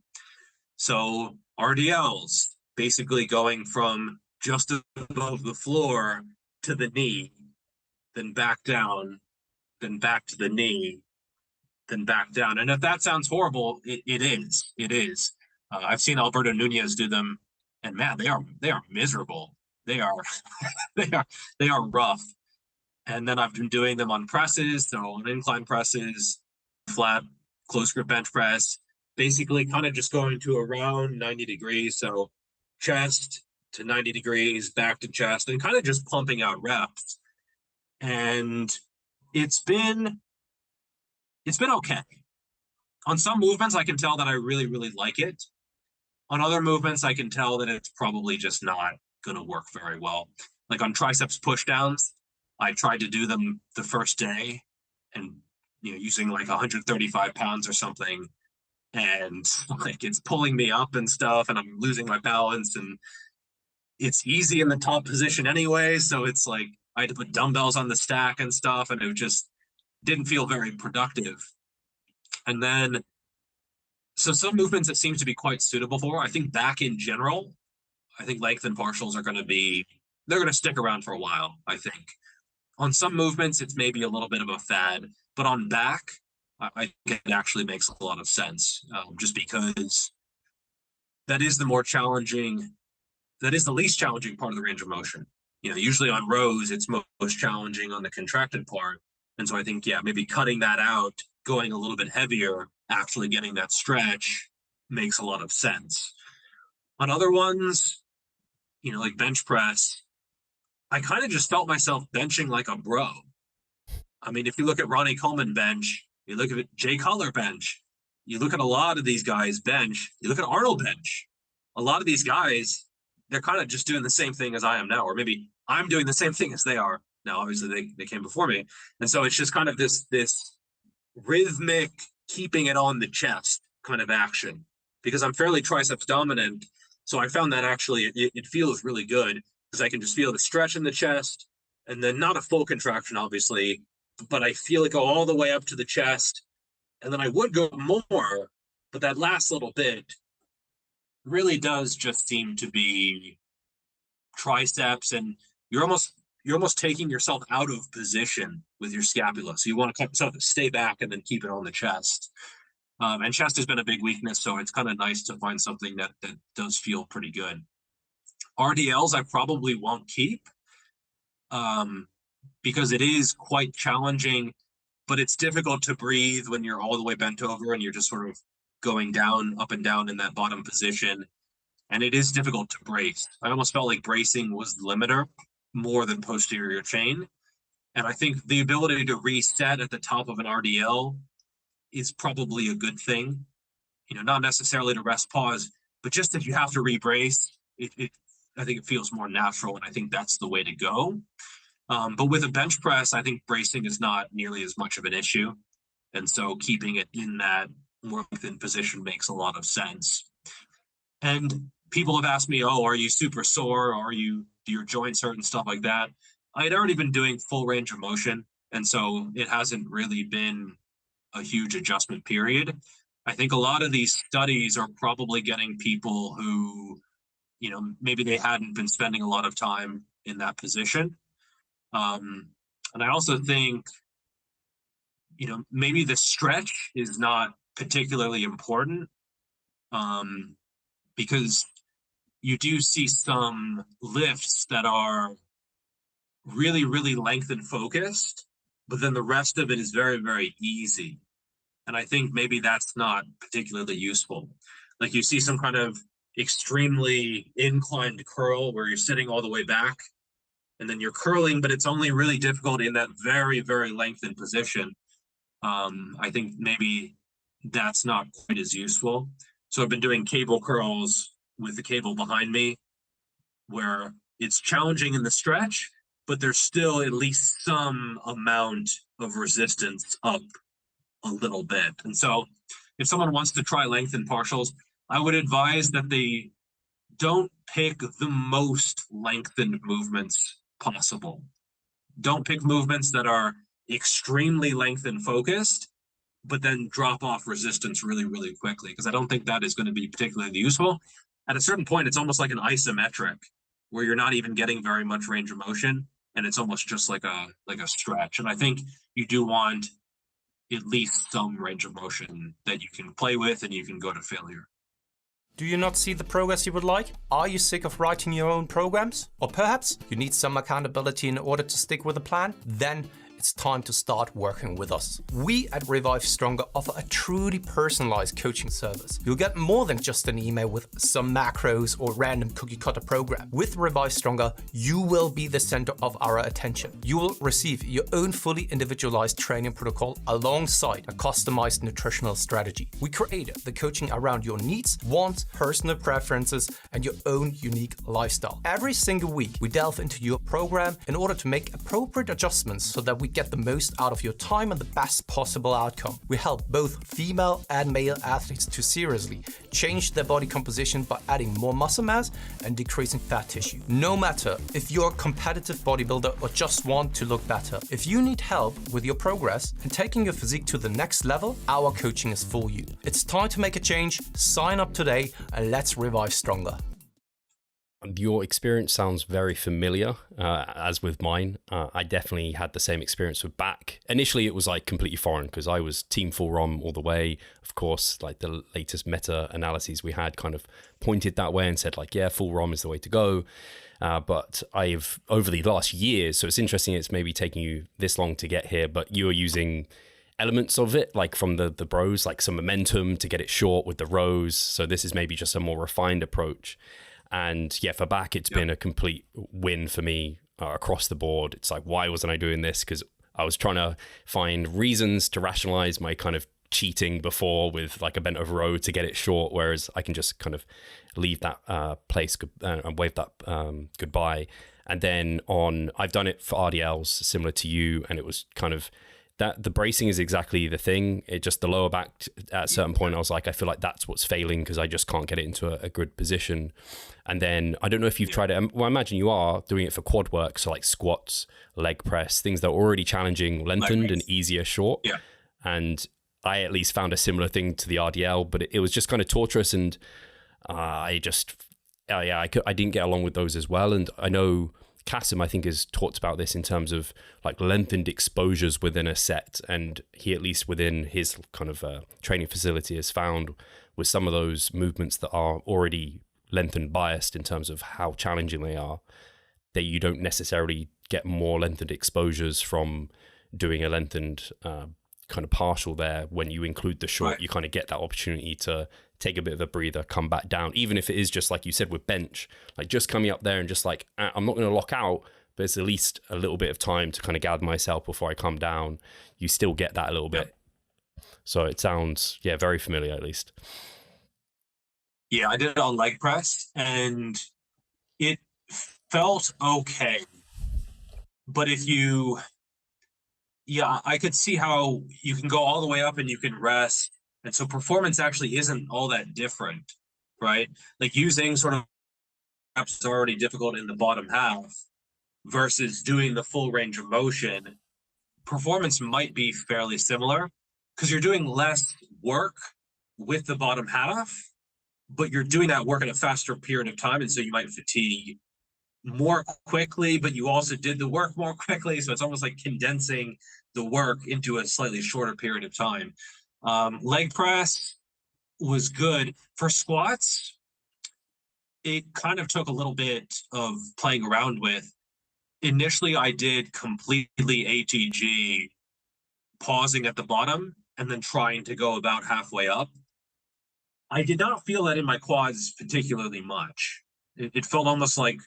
Speaker 2: So RDLs, basically going from just above the floor to the knee, then back down, then back to the knee, then back down. And if that sounds horrible, it is. It is. I've seen Alberto Nunez do them, and man, they are miserable. They are they are rough. And then I've been doing them on presses, so on incline presses, flat, close grip bench press, basically kind of just going to around 90 degrees. So chest to 90 degrees, back to chest, and kind of just pumping out reps. And it's been okay. On some movements, I can tell that I really, really like it. On other movements, I can tell that it's probably just not going to work very well. Like on triceps pushdowns, I tried to do them the first day and, using like 135 pounds or something. And like, it's pulling me up and stuff, and I'm losing my balance. And it's easy in the top position anyway. So it's like I had to put dumbbells on the stack and stuff, and it just didn't feel very productive. And then, so some movements it seems to be quite suitable for. I think back in general, I think lengthened partials are going to be, they're going to stick around for a while, I think. On some movements, it's maybe a little bit of a fad, but on back, I think it actually makes a lot of sense, just because that is the more challenging, that is the least challenging part of the range of motion. You know, usually on rows, it's most challenging on the contracted part. And so I think, yeah, maybe cutting that out, going a little bit heavier, actually getting that stretch makes a lot of sense. On other ones, you know, like bench press, I kind of just felt myself benching like a bro. I mean, if you look at Ronnie Coleman bench, you look at Jay Cutler bench, you look at a lot of these guys bench, you look at Arnold bench, a lot of these guys, they're kind of just doing the same thing as I am now, or maybe I'm doing the same thing as they are now. Obviously they came before me. And so it's just kind of this rhythmic, keeping it on the chest kind of action, because I'm fairly triceps dominant. So I found that actually it feels really good, because I can just feel the stretch in the chest, and then not a full contraction, obviously, but I feel it go all the way up to the chest. And then I would go more, but that last little bit really does just seem to be triceps, and you're almost taking yourself out of position with your scapula. So you want to sort of stay back and then keep it on the chest. And chest has been a big weakness, so it's kind of nice to find something that does feel pretty good. RDLs I probably won't keep, because it is quite challenging, but it's difficult to breathe when you're all the way bent over and you're just sort of going down, up and down in that bottom position. And it is difficult to brace. I almost felt like bracing was the limiter more than posterior chain. And I think the ability to reset at the top of an RDL is probably a good thing. You know, not necessarily to rest pause, but just if you have to re-brace, I think it feels more natural, and I think that's the way to go. But with a bench press, I think bracing is not nearly as much of an issue. And so keeping it in that more lengthened position makes a lot of sense. And people have asked me, oh, are you super sore? Or do your joints hurt and stuff like that? I had already been doing full range of motion, and so it hasn't really been a huge adjustment period. I think a lot of these studies are probably getting people who, you know, maybe they hadn't been spending a lot of time in that position. And I also think, you know, maybe the stretch is not particularly important, because you do see some lifts that are really, really lengthened focused, but then the rest of it is very, very easy. And I think maybe that's not particularly useful. Like you see some kind of extremely inclined curl where you're sitting all the way back and then you're curling, but it's only really difficult in that very, very lengthened position. I think maybe that's not quite as useful. So I've been doing cable curls with the cable behind me, where it's challenging in the stretch, but there's still at least some amount of resistance up a little bit. And so if someone wants to try lengthened partials, I would advise that they don't pick the most lengthened movements possible. Don't pick movements that are extremely lengthened focused, but then drop off resistance really, really quickly, because I don't think that is going to be particularly useful. At a certain point, it's almost like an isometric, where you're not even getting very much range of motion, and it's almost just like a stretch. And I think you do want at least some range of motion that you can play with and you can go to failure.
Speaker 3: Do you not see the progress you would like? Are you sick of writing your own programs? Or perhaps you need some accountability in order to stick with a plan? Then it's time to start working with us. We at Revive Stronger offer a truly personalized coaching service. You'll get more than just an email with some macros or random cookie cutter program. With Revive Stronger, you will be the center of our attention. You will receive your own fully individualized training protocol alongside a customized nutritional strategy. We created the coaching around your needs, wants, personal preferences, and your own unique lifestyle. Every single week, we delve into your program in order to make appropriate adjustments so that we get the most out of your time and the best possible outcome. We help both female and male athletes to seriously change their body composition by adding more muscle mass and decreasing fat tissue. No matter if you're a competitive bodybuilder or just want to look better, if you need help with your progress and taking your physique to the next level, our coaching is for you. It's time to make a change. Sign up today and let's revive stronger.
Speaker 1: Your experience sounds very familiar, as with mine. I definitely had the same experience with back. Initially, it was like completely foreign because I was team full ROM all the way. Of course, like the latest meta-analyses we had kind of pointed that way and said like, yeah, full ROM is the way to go. But I've, over the last years, so it's interesting it's maybe taking you this long to get here, but you are using elements of it, like from the bros, like some momentum to get it short with the rows. So this is maybe just a more refined approach. And yeah, for back, it's been a complete win for me across the board. It's like, why wasn't I doing this? Because I was trying to find reasons to rationalize my kind of cheating before with like a bent over row to get it short, whereas I can just kind of leave that place and wave that goodbye. And then I've done it for RDLs similar to you, and it was kind of that the bracing is exactly the thing. It just, the lower back at a certain point, I was like, I feel like that's what's failing because I just can't get it into a good position. And then I don't know if you've tried it. Well, I imagine you are doing it for quad work. So like squats, leg press, things that are already challenging, lengthened and easier short.
Speaker 2: Yeah.
Speaker 1: And I at least found a similar thing to the RDL, but it was just kind of torturous. And I didn't get along with those as well. And I know Kasim, I think, has talked about this in terms of like lengthened exposures within a set, and he, at least within his kind of training facility, has found with some of those movements that are already lengthened biased in terms of how challenging they are, that you don't necessarily get more lengthened exposures from doing a lengthened kind of partial there. When you include the short, right, you kind of get that opportunity to take a bit of a breather, come back down, even if it is just like you said with bench, like just coming up there and just like, I'm not going to lock out, but it's at least a little bit of time to kind of gather myself before I come down. You still get that a little bit. So it sounds, very familiar at least.
Speaker 2: Yeah, I did it on leg press and it felt okay. But if you, I could see how you can go all the way up and you can rest. And so performance actually isn't all that different, right? Like using sort of reps is already difficult in the bottom half versus doing the full range of motion. Performance might be fairly similar because you're doing less work with the bottom half, but you're doing that work in a faster period of time. And so you might fatigue more quickly, but you also did the work more quickly. So it's almost like condensing the work into a slightly shorter period of time. Leg press was good. For squats, it kind of took a little bit of playing around with. Initially, I did completely ATG, pausing at the bottom and then trying to go about halfway up. I did not feel that in my quads particularly much. It felt almost like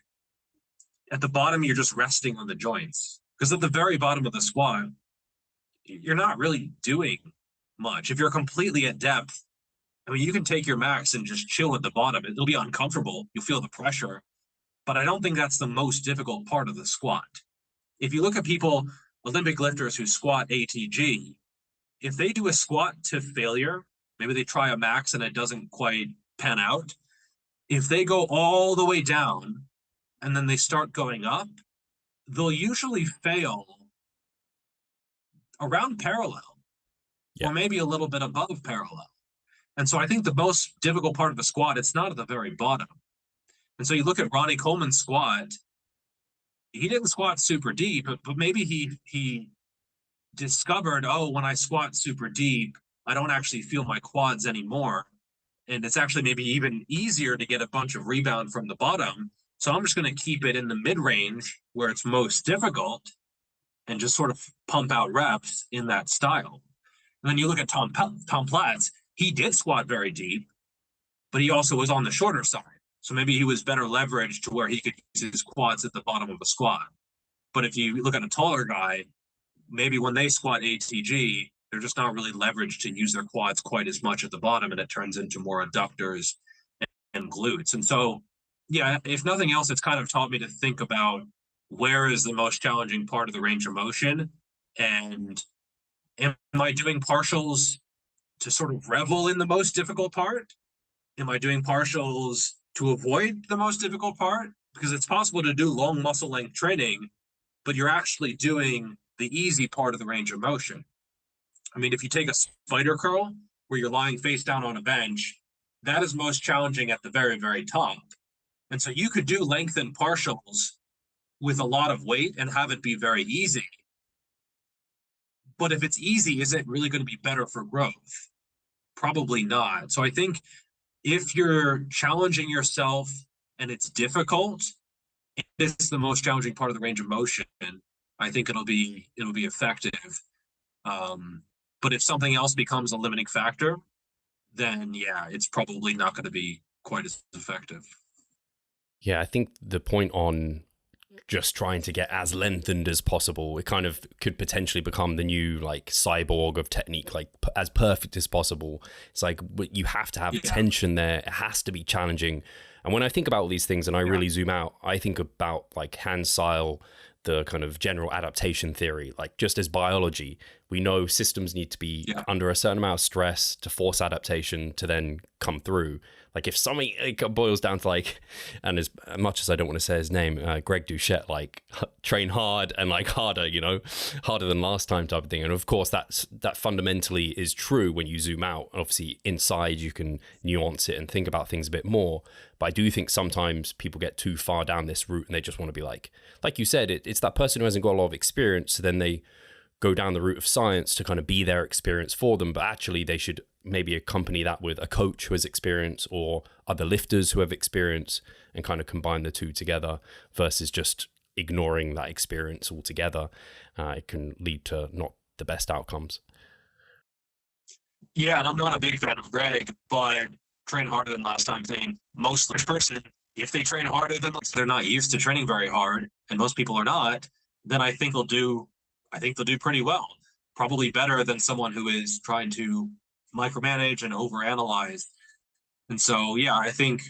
Speaker 2: at the bottom, you're just resting on the joints. Because at the very bottom of the squat, you're not really doing much. If you're completely at depth, I mean, you can take your max and just chill at the bottom. It'll be uncomfortable. You'll feel the pressure. But I don't think that's the most difficult part of the squat. If you look at people, Olympic lifters who squat ATG, if they do a squat to failure, maybe they try a max and it doesn't quite pan out. If they go all the way down and then they start going up, they'll usually fail around parallel, or maybe a little bit above parallel. And so I think the most difficult part of the squat, it's not at the very bottom. And so you look at Ronnie Coleman's squat, he didn't squat super deep, but maybe he discovered, when I squat super deep, I don't actually feel my quads anymore. And it's actually maybe even easier to get a bunch of rebound from the bottom. So I'm just going to keep it in the mid-range where it's most difficult and just sort of pump out reps in that style. And then you look at Tom Platz, he did squat very deep, but he also was on the shorter side. So maybe he was better leveraged to where he could use his quads at the bottom of a squat. But if you look at a taller guy, maybe when they squat ATG, they're just not really leveraged to use their quads quite as much at the bottom, and it turns into more adductors and glutes. And so, if nothing else, it's kind of taught me to think about where is the most challenging part of the range of motion And am I doing partials to sort of revel in the most difficult part? Am I doing partials to avoid the most difficult part? Because it's possible to do long muscle length training, but you're actually doing the easy part of the range of motion. I mean, if you take a spider curl where you're lying face down on a bench, that is most challenging at the very, very top. And so you could do lengthened partials with a lot of weight and have it be very easy. But if it's easy, is it really going to be better for growth? Probably not. So I think if you're challenging yourself and it's difficult, it's the most challenging part of the range of motion, I think it'll be effective. But if something else becomes a limiting factor, then yeah, it's probably not going to be quite as effective.
Speaker 1: Yeah, I think the point on just trying to get as lengthened as possible, it kind of could potentially become the new like cyborg of technique, like as perfect as possible. It's like you have to have tension there. It has to be challenging. And when I think about all these things and I really zoom out, I think about like Hans Seil, the kind of general adaptation theory. Like just as biology, we know systems need to be under a certain amount of stress to force adaptation to then come through. Like if something it boils down to like, and as much as I don't want to say his name, Greg Doucette, like train hard and like harder, you know, harder than last time type of thing. And of course that fundamentally is true when you zoom out. Obviously inside you can nuance it and think about things a bit more. But I do think sometimes people get too far down this route and they just want to be like you said, it's that person who hasn't got a lot of experience. So then they go down the route of science to kind of be their experience for them. But actually they should maybe accompany that with a coach who has experience or other lifters who have experience and kind of combine the two together versus just ignoring that experience altogether. It can lead to not the best outcomes.
Speaker 4: Yeah, and I'm not a big fan of Greg, but train harder than last time thing. Most large person, if they train harder than
Speaker 2: they're not used to training very hard, and most people are not, then I think they'll do pretty well. Probably better than someone who is trying to micromanage and overanalyze. And so, yeah, I think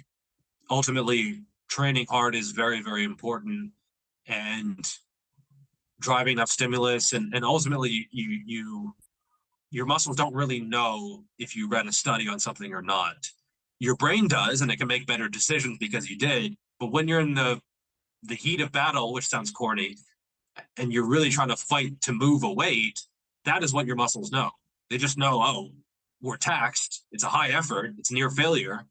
Speaker 2: ultimately training hard is very, very important, and driving enough stimulus and ultimately your muscles don't really know if you read a study on something or not. Your brain does, and it can make better decisions because you did. But when you're in the heat of battle, which sounds corny, and you're really trying to fight to move a weight, that is what your muscles know. They just know, oh, we're taxed. It's a high effort. It's near failure.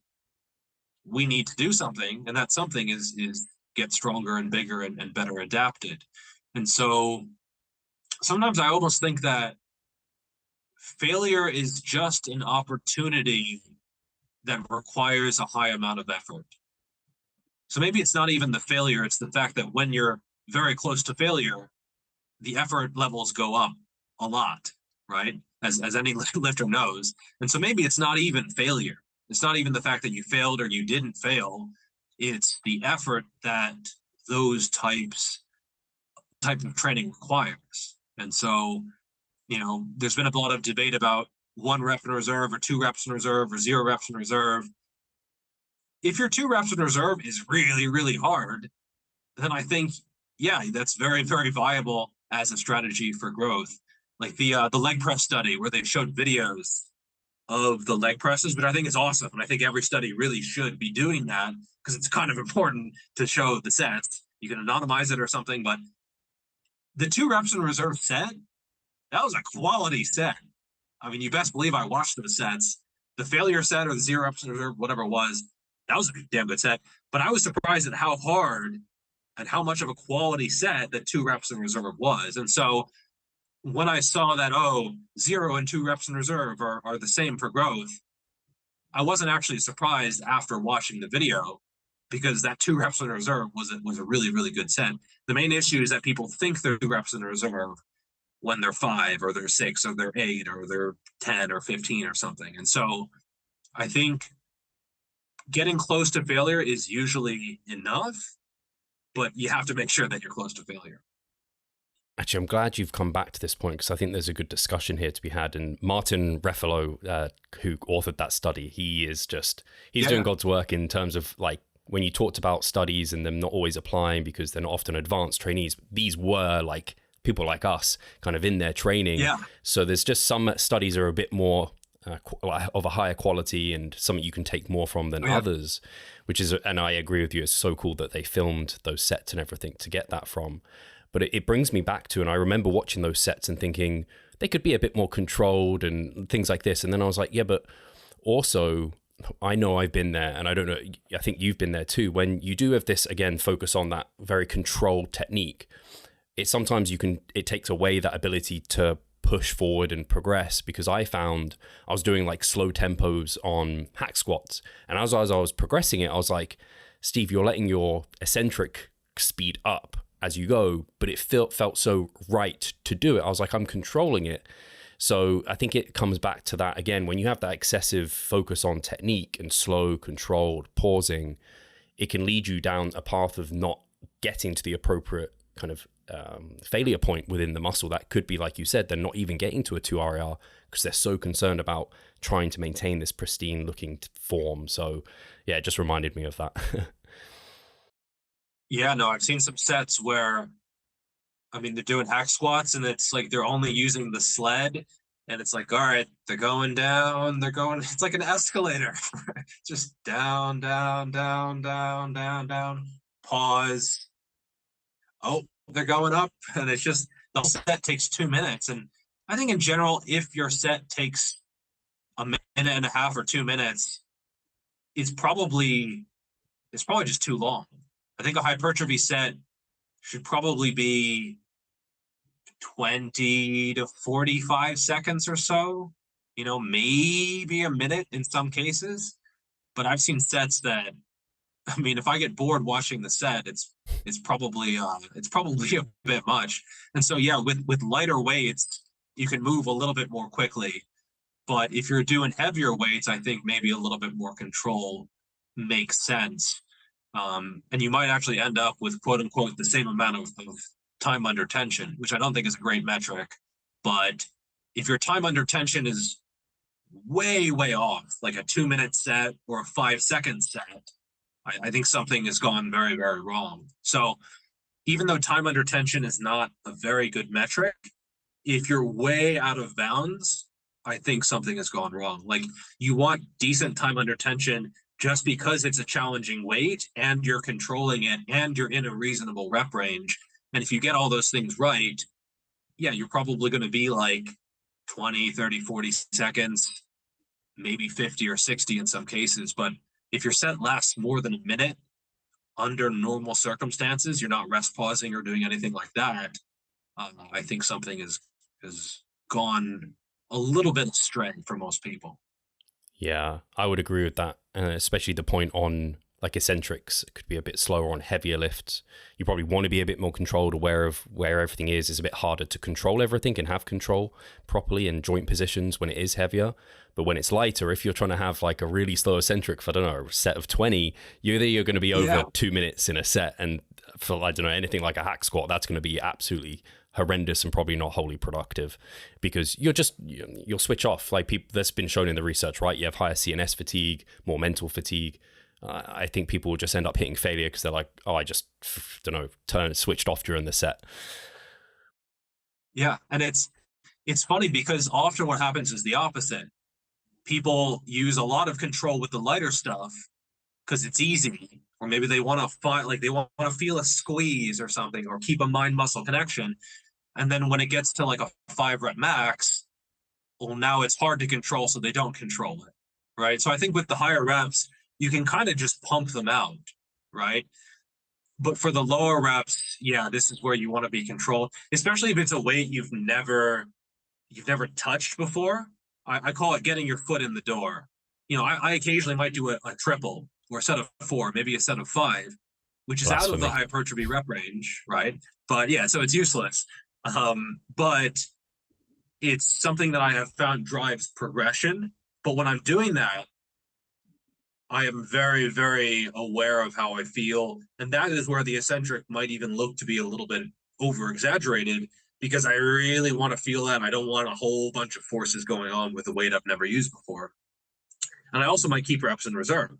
Speaker 2: We need to do something. And that something is get stronger and bigger and better adapted. And so sometimes I almost think that failure is just an opportunity that requires a high amount of effort. So maybe it's not even the failure. It's the fact that when you're very close to failure, the effort levels go up a lot, right? As any lifter knows. And so maybe it's not even failure. It's not even the fact that you failed or you didn't fail. It's the effort that those type of training requires. And so, you know, there's been a lot of debate about 1 rep in reserve or 2 reps in reserve or 0 reps in reserve. If your 2 reps in reserve is really, really hard, then I think, yeah, that's very, very viable as a strategy for growth. Like the leg press study where they showed videos of the leg presses, but I think it's awesome. And I think every study really should be doing that because it's kind of important to show the sets. You can anonymize it or something, but the 2 reps in reserve set, that was a quality set. I mean, you best believe I watched those sets. The failure set or the 0 reps in reserve, whatever it was, that was a damn good set. But I was surprised at how hard and how much of a quality set that 2 reps in reserve was. And so when I saw that, 0 and 2 reps in reserve are the same for growth, I wasn't actually surprised after watching the video because that 2 reps in reserve was a really, really good set. The main issue is that people think they're 2 reps in reserve when they're 5 or they're 6 or they're 8 or they're 10 or 15 or something. And so I think getting close to failure is usually enough, but you have to make sure that you're close to failure.
Speaker 1: Actually, I'm glad you've come back to this point because I think there's a good discussion here to be had. And Martin Refalo, who authored that study, he's doing God's work in terms of like when you talked about studies and them not always applying because they're not often advanced trainees. These were like people like us kind of in their training.
Speaker 2: Yeah.
Speaker 1: So there's just some studies are a bit more of a higher quality and something you can take more from than others, which is, and I agree with you, it's so cool that they filmed those sets and everything to get that from. But it brings me back to, and I remember watching those sets and thinking they could be a bit more controlled and things like this. And then I was like, yeah, but also I know I've been there, and I don't know, I think you've been there too. When you do have this, again, focus on that very controlled technique, it sometimes it takes away that ability to push forward and progress, because I found I was doing like slow tempos on hack squats, and as I was progressing it, I was like, Steve, you're letting your eccentric speed up as you go, but it felt so right to do it. I was like, I'm controlling it. So I think it comes back to that again, when you have that excessive focus on technique and slow, controlled, pausing, it can lead you down a path of not getting to the appropriate kind of failure point within the muscle. That could be, like you said, they're not even getting to a 2 RAR because they're so concerned about trying to maintain this pristine looking form. So yeah, it just reminded me of that.
Speaker 2: Yeah, no, I've seen some sets where, I mean, they're doing hack squats and it's like they're only using the sled, and it's like, all right, they're going down, it's like an escalator. Just down, down, down, down, down, down, pause. Oh, they're going up, and it's just, the set takes 2 minutes. And I think in general, if your set takes a minute and a half or 2 minutes, it's probably just too long. I think a hypertrophy set should probably be 20 to 45 seconds or so, maybe a minute in some cases. But I've seen sets that, I mean, if I get bored watching the set, it's probably a bit much. And so, yeah, with lighter weights, you can move a little bit more quickly. But if you're doing heavier weights, I think maybe a little bit more control makes sense. And you might actually end up with, quote unquote, the same amount of time under tension, which I don't think is a great metric. But if your time under tension is way, way off, like a 2-minute set or a 5-second set, I think something has gone very, very wrong. So even though time under tension is not a very good metric, if you're way out of bounds, I think something has gone wrong. Like, you want decent time under tension just because it's a challenging weight and you're controlling it and you're in a reasonable rep range. And if you get all those things right, yeah, you're probably going to be like 20, 30, 40 seconds, maybe 50 or 60 in some cases. But if your set lasts more than a minute under normal circumstances, you're not rest pausing or doing anything like that, I think something has gone a little bit astray for most people.
Speaker 1: Yeah, I would agree with that. Especially the point on like eccentrics, it could be a bit slower on heavier lifts. You probably want to be a bit more controlled, aware of where everything is. It's a bit harder to control everything and have control properly in joint positions when it is heavier. But when it's lighter, if you're trying to have like a really slow eccentric for, I don't know, a set of 20, you're going to be over 2 minutes in a set. And for, I don't know, anything like a hack squat, that's going to be absolutely horrendous and probably not wholly productive, because you'll switch off. Like, people, that's been shown in the research, right? You have higher CNS fatigue, more mental fatigue. I think people will just end up hitting failure because they're like, oh, I just, don't know, switched off during the set.
Speaker 2: Yeah, and it's funny because often what happens is the opposite. People use a lot of control with the lighter stuff because it's easy, or maybe they want to find, like, they want to feel a squeeze or something, or keep a mind-muscle connection. And then when it gets to like a 5-rep max, well, now it's hard to control, so they don't control it, right? So I think with the higher reps, you can kind of just pump them out, right? But for the lower reps, yeah, this is where you want to be controlled, especially if it's a weight you've never touched before. I call it getting your foot in the door. I occasionally might do a triple or a set of 4, maybe a set of 5, which is out of the hypertrophy rep range, right? But yeah, so it's useless. But it's something that I have found drives progression. But when I'm doing that, I am very, very aware of how I feel. And that is where the eccentric might even look to be a little bit over-exaggerated, because I really want to feel that. I don't want a whole bunch of forces going on with a weight I've never used before. And I also might keep reps in reserve,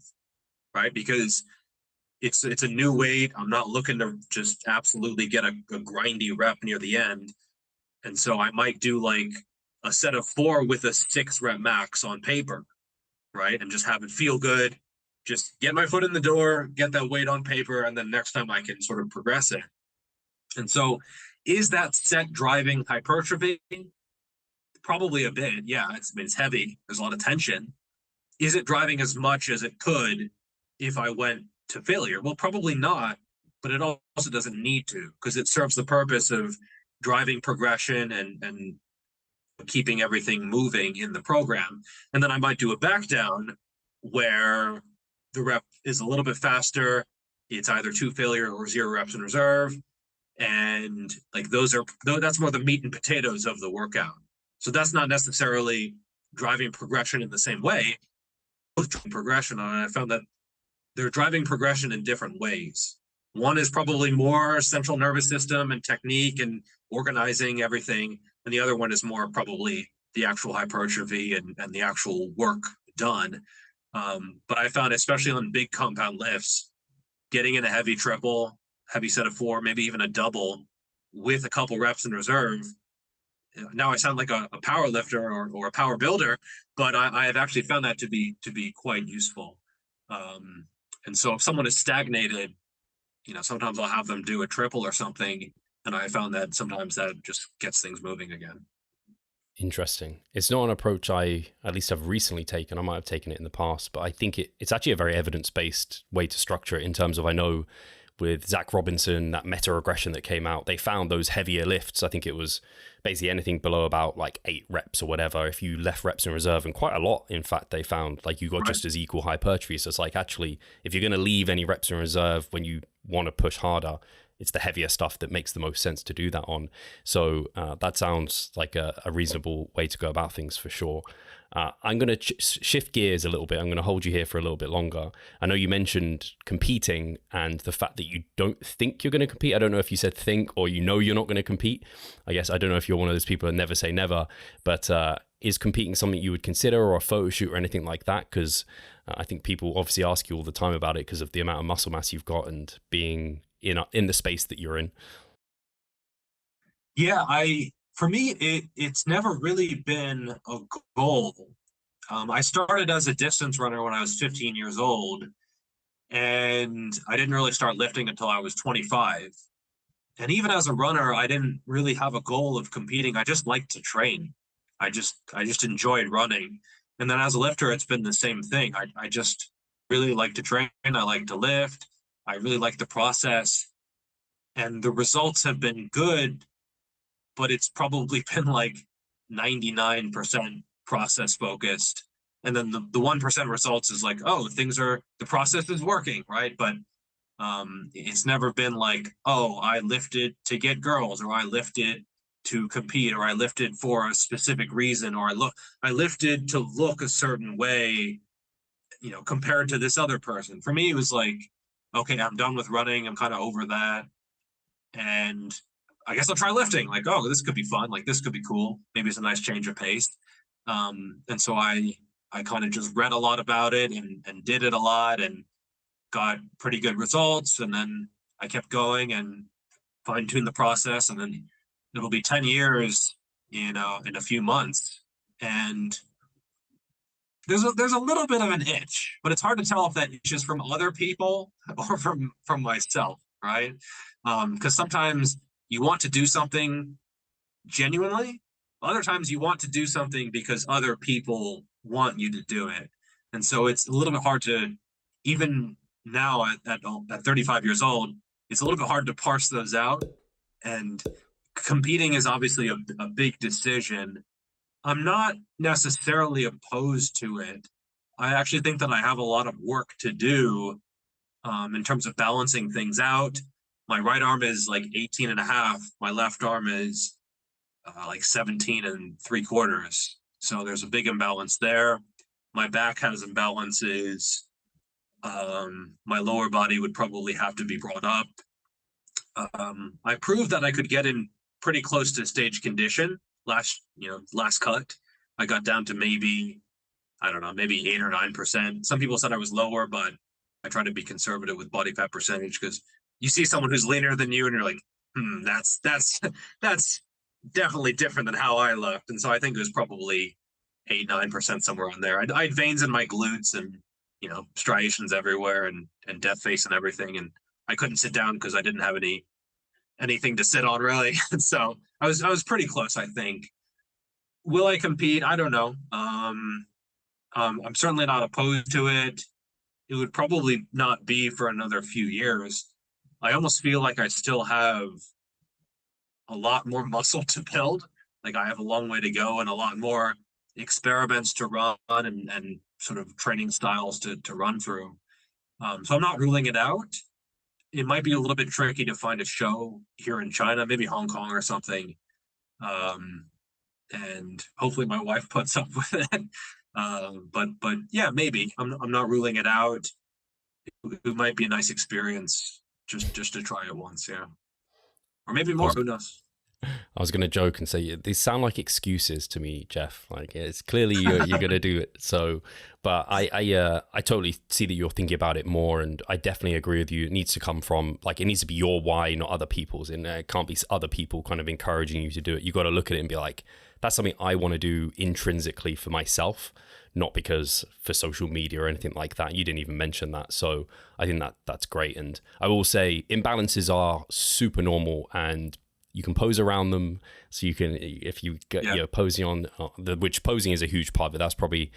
Speaker 2: right? Because it's a new weight. I'm not looking to just absolutely get a grindy rep near the end. And so I might do like a set of 4 with a 6 rep max on paper, right? And just have it feel good. Just get my foot in the door, get that weight on paper, and then next time I can sort of progress it. And so is that set driving hypertrophy? Probably a bit. Yeah, it's heavy. There's a lot of tension. Is it driving as much as it could if I went to failure? Well, probably not, but it also doesn't need to, because it serves the purpose of driving progression and keeping everything moving in the program. And then I might do a back down where the rep is a little bit faster. It's either 2 failure or 0 reps in reserve. And like that's more the meat and potatoes of the workout. So that's not necessarily driving progression in the same way. Progression, and I found that they're driving progression in different ways. One is probably more central nervous system and technique and organizing everything. And the other one is more probably the actual hypertrophy and the actual work done. But I found, especially on big compound lifts, getting in a heavy triple, heavy set of 4, maybe even a double with a couple reps in reserve. Now I sound like a power lifter or a power builder, but I have actually found that to be quite useful. And so if someone is stagnated, sometimes I'll have them do a triple or something, and I found that sometimes that just gets things moving again.
Speaker 1: Interesting. It's not an approach I at least have recently taken. I might have taken it in the past, but I think it's actually a very evidence-based way to structure it, in terms of, I know with Zach Robinson, that meta-regression that came out, they found those heavier lifts. I think it was basically anything below about like 8 reps or whatever. If you left reps in reserve, and quite a lot, in fact, they found like you got just as equal hypertrophy. So it's like, actually, if you're going to leave any reps in reserve when you want to push harder, it's the heavier stuff that makes the most sense to do that on. So that sounds like a reasonable way to go about things for sure. I'm going to shift gears a little bit. I'm going to hold you here for a little bit longer. I know you mentioned competing and the fact that you don't think you're going to compete. I don't know if you said think or you're not going to compete. I guess I don't know if you're one of those people that never say never, but is competing something you would consider, or a photo shoot or anything like that? Because I think people obviously ask you all the time about it because of the amount of muscle mass you've got and being in the space that you're in.
Speaker 2: Yeah, for me, it's never really been a goal. I started as a distance runner when I was 15 years old, and I didn't really start lifting until I was 25. And even as a runner, I didn't really have a goal of competing. I just liked to train. I just enjoyed running. And then as a lifter, it's been the same thing. I just really like to train. I like to lift. I really like the process. And the results have been good, but it's probably been like 99% process focused. And then the 1% results is like, oh, the process is working, right? But it's never been like, oh, I lifted to get girls, or I lifted to compete, or I lifted for a specific reason, or I lifted to look a certain way, compared to this other person. For me, it was like, okay, I'm done with running. I'm kind of over that. And I guess I'll try lifting. Like, oh, this could be fun. Like, this could be cool. Maybe it's a nice change of pace. And so I kind of just read a lot about it and did it a lot and got pretty good results. And then I kept going and fine-tuned the process. And then it'll be 10 years, in a few months. And there's a little bit of an itch, but it's hard to tell if that itch is from other people or from myself, right? Because sometimes you want to do something genuinely. Other times you want to do something because other people want you to do it. And so it's a little bit hard to, even now at 35 years old, it's a little bit hard to parse those out. And competing is obviously a big decision. I'm not necessarily opposed to it. I actually think that I have a lot of work to do in terms of balancing things out. My right arm is like 18 and a half. My left arm is like 17 3/4. So there's a big imbalance there. My back has imbalances. My lower body would probably have to be brought up. I proved that I could get in pretty close to stage condition last cut. I got down to maybe 8 or 9%. Some people said I was lower, but I try to be conservative with body fat percentage, because you see someone who's leaner than you and you're like, that's definitely different than how I looked. And so I think it was probably 8-9% somewhere on there. I had veins in my glutes and, you know, striations everywhere and death face and everything. And I couldn't sit down because I didn't have anything to sit on really. And so I was pretty close, I think. Will I compete? I don't know. I'm certainly not opposed to it. It would probably not be for another few years. I almost feel like I still have a lot more muscle to build. Like I have a long way to go and a lot more experiments to run and sort of training styles to run through. So I'm not ruling it out. It might be a little bit tricky to find a show here in China, maybe Hong Kong or something. And hopefully my wife puts up with it. But yeah, maybe I'm not ruling it out. It might be a nice experience just to try it once, yeah, or maybe more. Who knows?
Speaker 1: I was going to joke and say these sound like excuses to me, Geoff. Like it's clearly you're going to do it. So, but I totally see that you're thinking about it more, and I definitely agree with you. It needs to come from it needs to be your why, not other people's. And it can't be other people kind of encouraging you to do it. You got to look at it and be like, that's something I want to do intrinsically for myself, not because for social media or anything like that. You didn't even mention that. So I think that's great. And I will say imbalances are super normal, and you can pose around them. So you can, if you get posing on which posing is a huge part, but that'll be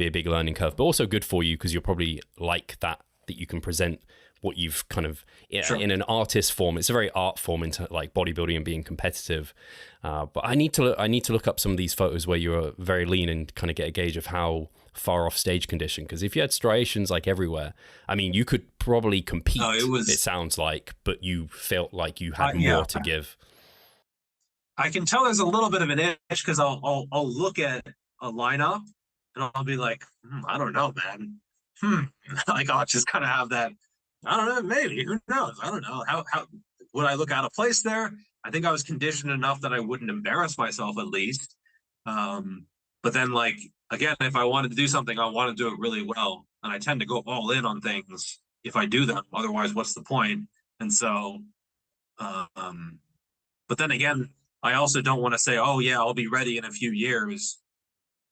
Speaker 1: a big learning curve, but also good for you because you're probably like that you can present what you've kind of in an artist form. It's a very art form into like bodybuilding and being competitive. But I need to look up some of these photos where you're very lean and kind of get a gauge of how far off stage condition. Because if you had striations like everywhere, I mean, you could probably compete. It sounds like, but you felt like you had more to give.
Speaker 2: I can tell there's a little bit of an itch because I'll look at a lineup and I'll be like, I don't know, man. Like I'll just kind of have that. I don't know, maybe, who knows? I don't know. How would I look out of place there? I think I was conditioned enough that I wouldn't embarrass myself at least. But then like, again, if I wanted to do something, I want to do it really well. And I tend to go all in on things if I do them. Otherwise, what's the point? And so, but then again, I also don't want to say, oh yeah, I'll be ready in a few years,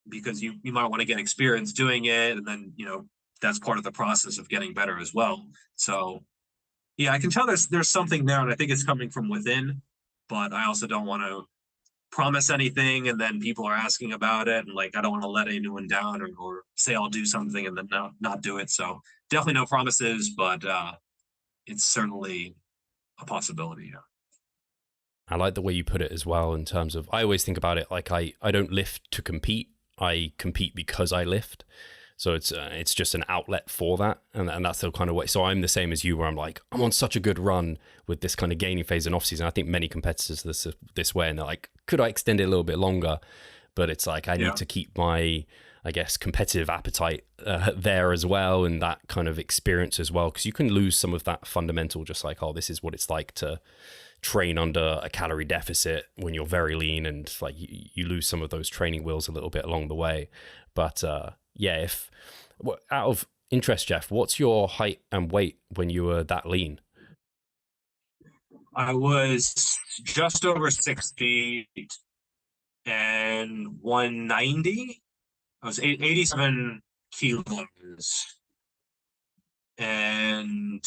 Speaker 2: because you might want to get experience doing it. And then, you know, that's part of the process of getting better as well. So yeah, I can tell there's something there, and I think it's coming from within, but I also don't want to promise anything and then people are asking about it, and like I don't want to let anyone down or say I'll do something and then not do it. So definitely no promises, but it's certainly a possibility. Yeah.
Speaker 1: I like the way you put it as well, in terms of, I always think about it like I don't lift to compete. I compete because I lift. So it's just an outlet for that. And that's the kind of way. So I'm the same as you, where I'm like, I'm on such a good run with this kind of gaining phase and off season. I think many competitors this way, and they're like, could I extend it a little bit longer? But it's like, I need to keep my, I guess, competitive appetite there as well, and that kind of experience as well. Because you can lose some of that fundamental, just like, oh, this is what it's like to train under a calorie deficit when you're very lean, and like you lose some of those training wheels a little bit along the way. But yeah, out of interest, Geoff, what's your height and weight when you were that lean?
Speaker 2: I was just over 6 feet and 190. I was 87 kilos and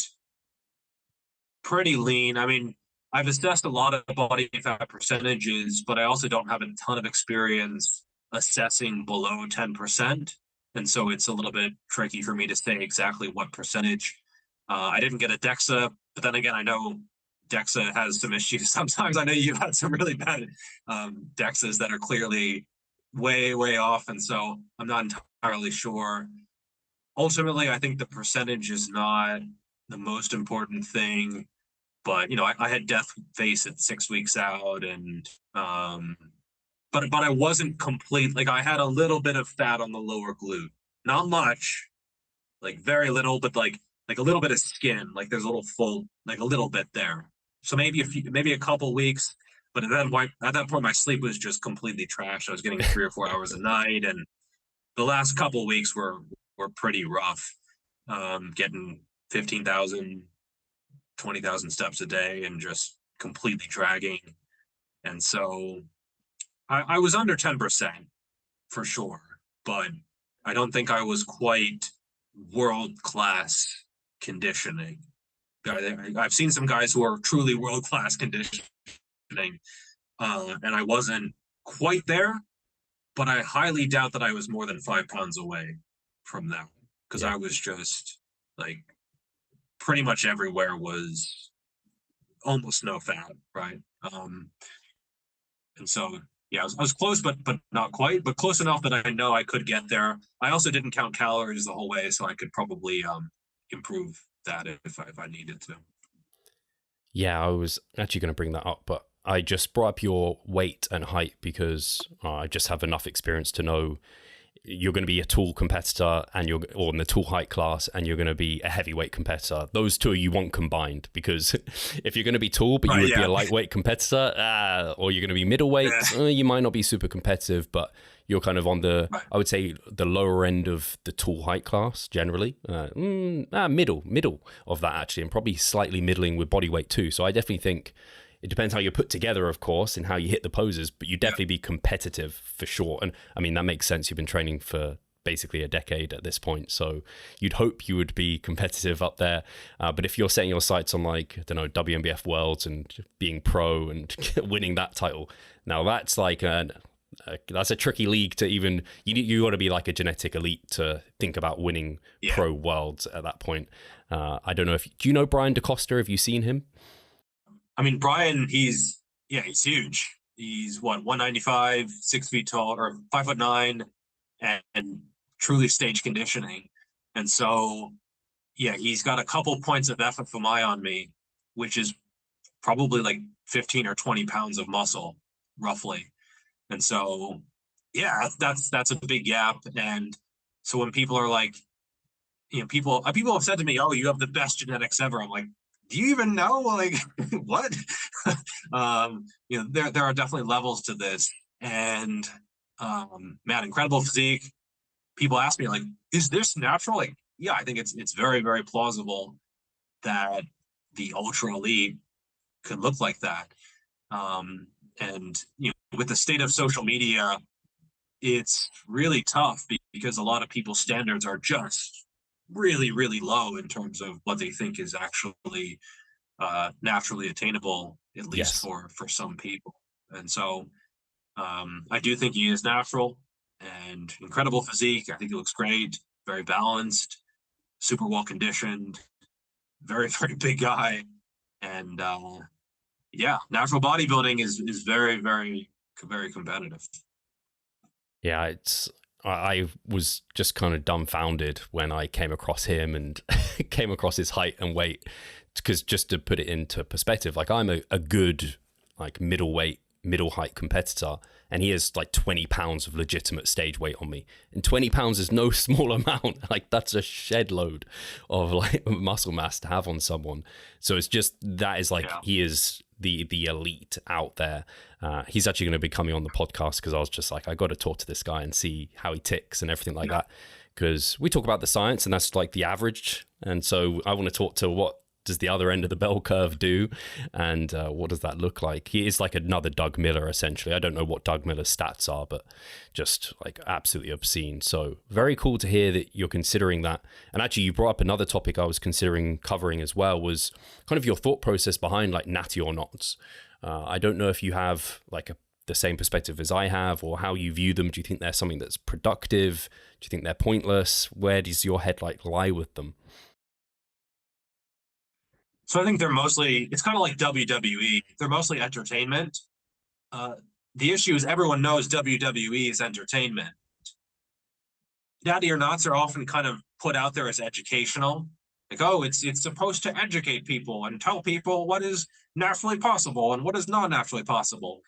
Speaker 2: pretty lean. I mean, I've assessed a lot of body fat percentages, but I also don't have a ton of experience assessing below 10%. And so it's a little bit tricky for me to say exactly what percentage. I didn't get a DEXA, but then again, I know DEXA has some issues. Sometimes I know you've had some really bad DEXAs that are clearly way, way off. And so I'm not entirely sure. Ultimately, I think the percentage is not the most important thing. But, you know, I had death face at 6 weeks out, and but I wasn't complete. Like I had a little bit of fat on the lower glute, not much, like very little, but like a little bit of skin. Like there's a little fold, like a little bit there. So maybe a couple weeks. But at that point, my sleep was just completely trash. I was getting 3 or 4 hours a night, and the last couple weeks were pretty rough. Getting 15,000, 20,000 steps a day and just completely dragging. And so I was under 10% for sure, but I don't think I was quite world-class conditioning. I've seen some guys who are truly world-class conditioning, and I wasn't quite there, but I highly doubt that I was more than 5 pounds away from that, because I was just like pretty much everywhere was almost no fat, right? And so yeah, I was close, but not quite, but close enough that I know I could get there. I also didn't count calories the whole way, so I could probably improve that if I needed to.
Speaker 1: Yeah, I was actually going to bring that up, but I just brought up your weight and height because I just have enough experience to know you're going to be a tall competitor or in the tall height class, and you're going to be a heavyweight competitor. Those two you want combined, because if you're going to be tall but you would be a lightweight competitor, or you're going to be middleweight, you might not be super competitive, but you're kind of on the, I would say, the lower end of the tall height class generally. Middle of that actually, and probably slightly middling with body weight too. So I definitely think it depends how you're put together, of course, and how you hit the poses, but you definitely be competitive for sure. And I mean, that makes sense. You've been training for basically a decade at this point, so you'd hope you would be competitive up there. But if you're setting your sights on, like, I don't know, WNBF Worlds and being pro and winning that title, now that's like that's a tricky league to even, you got to be like a genetic elite to think about winning pro worlds at that point. I don't know do you know Brian DaCosta? Have you seen him?
Speaker 2: I mean, Brian, he's huge. He's 195, 6 feet tall, or 5'9", and truly stage conditioning. And so, yeah, he's got a couple points of FFMI on me, which is probably like 15 or 20 pounds of muscle, roughly. And so, yeah, that's a big gap. And so when people are like, people have said to me, "Oh, you have the best genetics ever." I'm like, do you even know, like, what? There are definitely levels to this, and man, incredible physique. People ask me, like, is this natural? Like, yeah, I think it's very, very plausible that the ultra elite could look like that. And with the state of social media, it's really tough because a lot of people's standards are just really, really low in terms of what they think is actually naturally attainable, at least for some people. And so I do think he is natural and incredible physique. I think he looks great, very balanced, super well conditioned, very, very big guy. And natural bodybuilding is very, very, very competitive.
Speaker 1: Yeah, I was just kind of dumbfounded when I came across him and came across his height and weight, because just to put it into perspective, like, I'm a good, like, middleweight, middle height competitor, and he has like 20 pounds of legitimate stage weight on me, and 20 pounds is no small amount. Like, that's a shed load of like muscle mass to have on someone. So it's just, that is like, he is the elite out there. He's actually going to be coming on the podcast, because I was just like, I got to talk to this guy and see how he ticks and everything like that, because we talk about the science and that's like the average, and so I want to talk to what does the other end of the bell curve do, and what does that look like. He is like another Doug Miller, essentially. I don't know what Doug Miller's stats are, but just like absolutely obscene. So very cool to hear that you're considering that. And actually, you brought up another topic I was considering covering as well, was kind of your thought process behind like natty or nots. I don't know if you have like the same perspective as I have, or how you view them. Do you think they're something that's productive? Do you think they're pointless? Where does your head like lie with them?
Speaker 2: So I think they're mostly, it's kind of like WWE. They're mostly entertainment. The issue is everyone knows WWE is entertainment. Natty or nots are often kind of put out there as educational. Like, oh, it's supposed to educate people and tell people what is naturally possible and what is not naturally possible.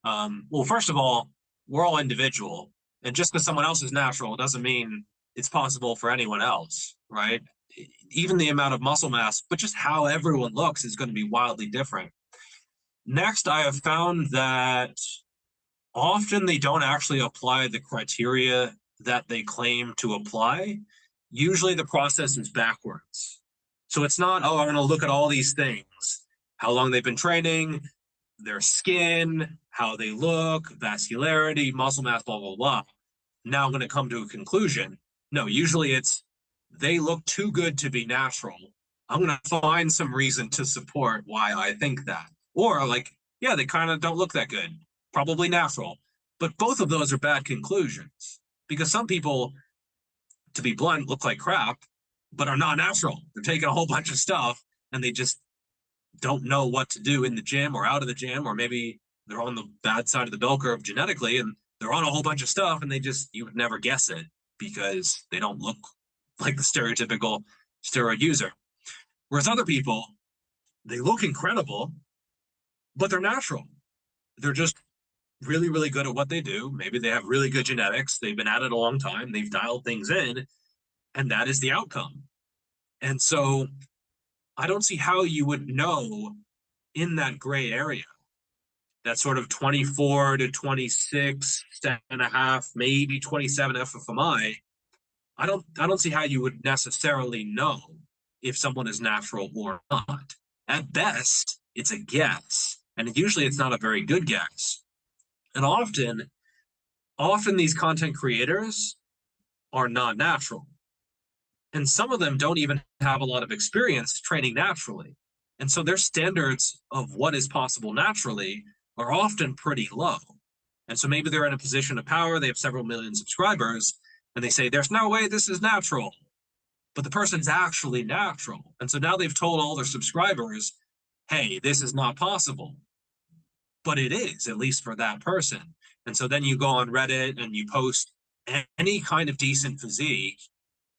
Speaker 2: Well, first of all, we're all individual. And just because someone else is natural doesn't mean it's possible for anyone else, right? Even the amount of muscle mass, but just how everyone looks is going to be wildly different. Next, I have found that often they don't actually apply the criteria that they claim to apply. Usually the process is backwards. So it's not, oh, I'm going to look at all these things, how long they've been training, their skin, how they look, vascularity, muscle mass, blah, blah, blah. Now I'm going to come to a conclusion. No, usually it's they look too good to be natural. I'm going to find some reason to support why I think that. Or like, yeah, they kind of don't look that good. Probably natural. But both of those are bad conclusions because some people, to be blunt, look like crap, but are not natural. They're taking a whole bunch of stuff and they just don't know what to do in the gym or out of the gym, or maybe they're on the bad side of the bell curve genetically and they're on a whole bunch of stuff and you would never guess it because they don't look like the stereotypical steroid user. Whereas other people, they look incredible, but they're natural. They're just really, really good at what they do. Maybe they have really good genetics. They've been at it a long time. They've dialed things in, and that is the outcome. And so I don't see how you would know in that gray area, that sort of 24 to 26 and a half, maybe 27 FFMI. I don't see how you would necessarily know if someone is natural or not. At best, it's a guess, and usually it's not a very good guess. And often these content creators are not natural. And some of them don't even have a lot of experience training naturally. And so their standards of what is possible naturally are often pretty low. And so maybe they're in a position of power, they have several million subscribers, and they say, there's no way this is natural. But the person's actually natural. And so now they've told all their subscribers, hey, this is not possible. But it is, at least for that person. And so then you go on Reddit and you post any kind of decent physique,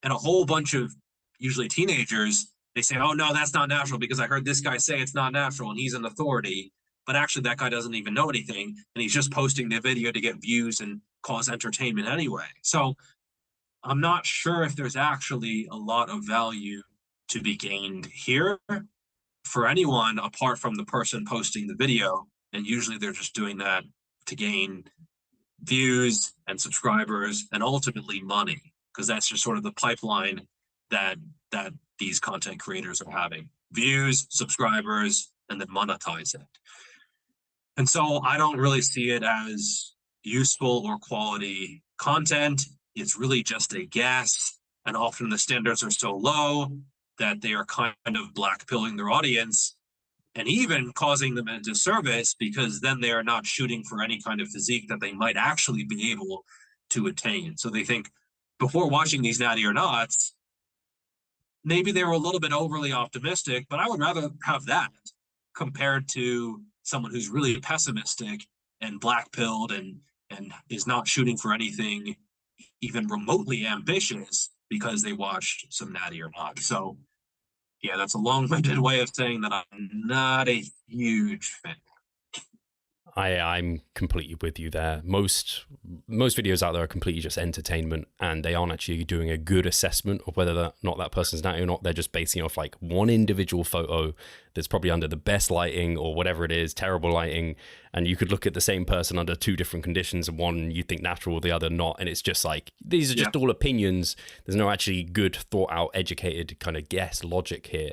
Speaker 2: and a whole bunch of usually teenagers, they say, oh, no, that's not natural because I heard this guy say it's not natural and he's an authority. But actually, that guy doesn't even know anything. And he's just posting the video to get views and cause entertainment anyway. So I'm not sure if there's actually a lot of value to be gained here for anyone apart from the person posting the video. And usually they're just doing that to gain views and subscribers and ultimately money, because that's just sort of the pipeline that these content creators are having: views, subscribers, and then monetize it. And so I don't really see it as useful or quality content. It's really just a guess, and often the standards are so low that they are kind of blackpilling their audience and even causing them a disservice, because then they are not shooting for any kind of physique that they might actually be able to attain. So they think before watching these Natty or Nots, maybe they were a little bit overly optimistic, but I would rather have that compared to someone who's really pessimistic and black-pilled and is not shooting for anything even remotely ambitious because they watched some Natty or Not. So yeah, that's a long-winded way of saying that I'm not a huge fan.
Speaker 1: I'm completely with you there. Most videos out there are completely just entertainment, and they aren't actually doing a good assessment of whether or not that person's natty or not. They're just basing off like one individual photo that's probably under the best lighting or whatever it is, terrible lighting, and you could look at the same person under two different conditions, and one you think natural, the other not, and it's just like, these are just all opinions. There's no actually good, thought out, educated kind of guess logic here.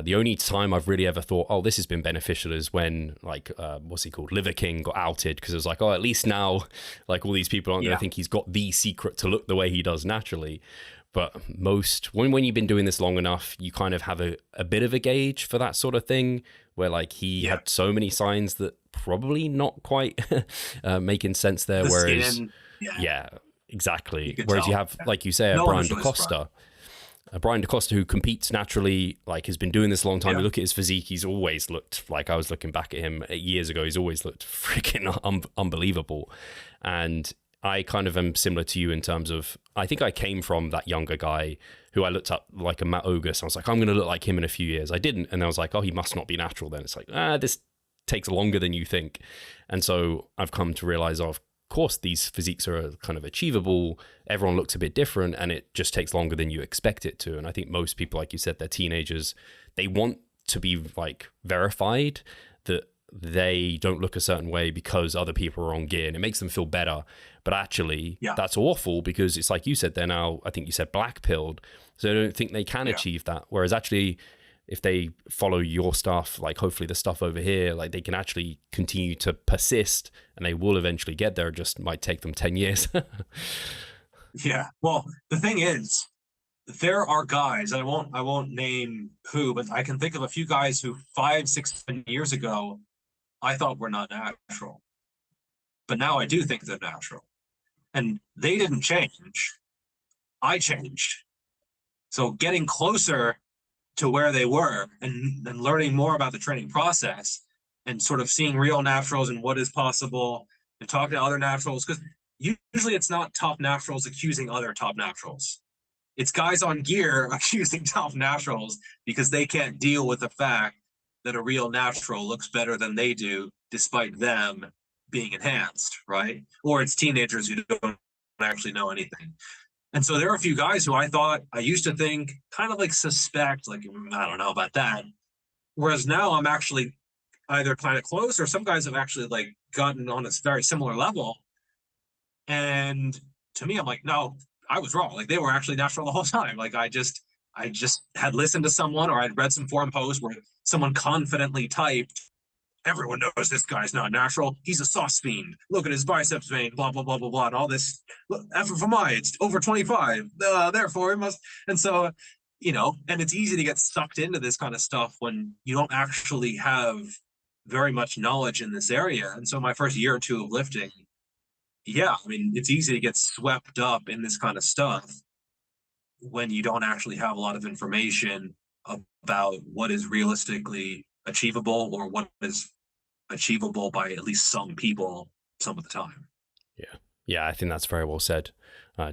Speaker 1: The only time I've really ever thought, oh, this has been beneficial is when, like, what's he called? Liver King got outed, because it was like, oh, at least now, like, all these people aren't going to think he's got the secret to look the way he does naturally. But when you've been doing this long enough, you kind of have a bit of a gauge for that sort of thing, where, like, he had so many signs that probably not quite making sense there. Whereas, exactly. Whereas you have, like you say, Brian DaCosta. Brian DaCosta, who competes naturally, like, has been doing this a long time. You look at his physique, he's always looked, like, I was looking back at him years ago, he's always looked freaking unbelievable. And I kind of am similar to you in terms of, I think I came from that younger guy who I looked up, like a Matt Ogus. I was like, I'm going to look like him in a few years. I didn't. And I was like, oh, he must not be natural then. It's like, this takes longer than you think. And so I've come to realize, of course, these physiques are kind of achievable. Everyone looks a bit different, and it just takes longer than you expect it to. And I think most people, like you said, they're teenagers. They want to be, like, verified that they don't look a certain way because other people are on gear, and it makes them feel better. But actually,
Speaker 2: Yeah.
Speaker 1: that's awful, because it's like you said, they're now, I think you said, black pilled. So I don't think they can achieve that. Whereas actually, if they follow your stuff, like hopefully the stuff over here, like they can actually continue to persist, and they will eventually get there. It just might take them 10 years.
Speaker 2: Yeah. Well, the thing is, there are guys, I won't name who, but I can think of a few guys who 5, 6, 7 years ago, I thought were not natural. But now I do think they're natural. And they didn't change. I changed. So getting closer to where they were and learning more about the training process and sort of seeing real naturals and what is possible and talking to other naturals, because usually it's not top naturals accusing other top naturals. It's guys on gear accusing top naturals because they can't deal with the fact that a real natural looks better than they do, despite them being enhanced, right? Or it's teenagers who don't actually know anything. And so there are a few guys who I used to think, kind of like suspect, like, I don't know about that. Whereas now I'm actually either kind of close, or some guys have actually like gotten on a very similar level. And to me, I'm like, no, I was wrong. Like, they were actually natural the whole time. Like, I just had listened to someone, or I'd read some forum post where someone confidently typed, everyone knows this guy's not natural. He's a sauce fiend. Look at his biceps vein, blah, blah, blah, blah, blah, and all this. FMI, it's over 25. Therefore, it must. And so, and it's easy to get sucked into this kind of stuff when you don't actually have very much knowledge in this area. And so my first year or two of lifting, yeah, I mean, it's easy to get swept up in this kind of stuff when you don't actually have a lot of information about what is realistically achievable, or what is achievable by at least some people some of the time.
Speaker 1: Yeah, I think that's very well said.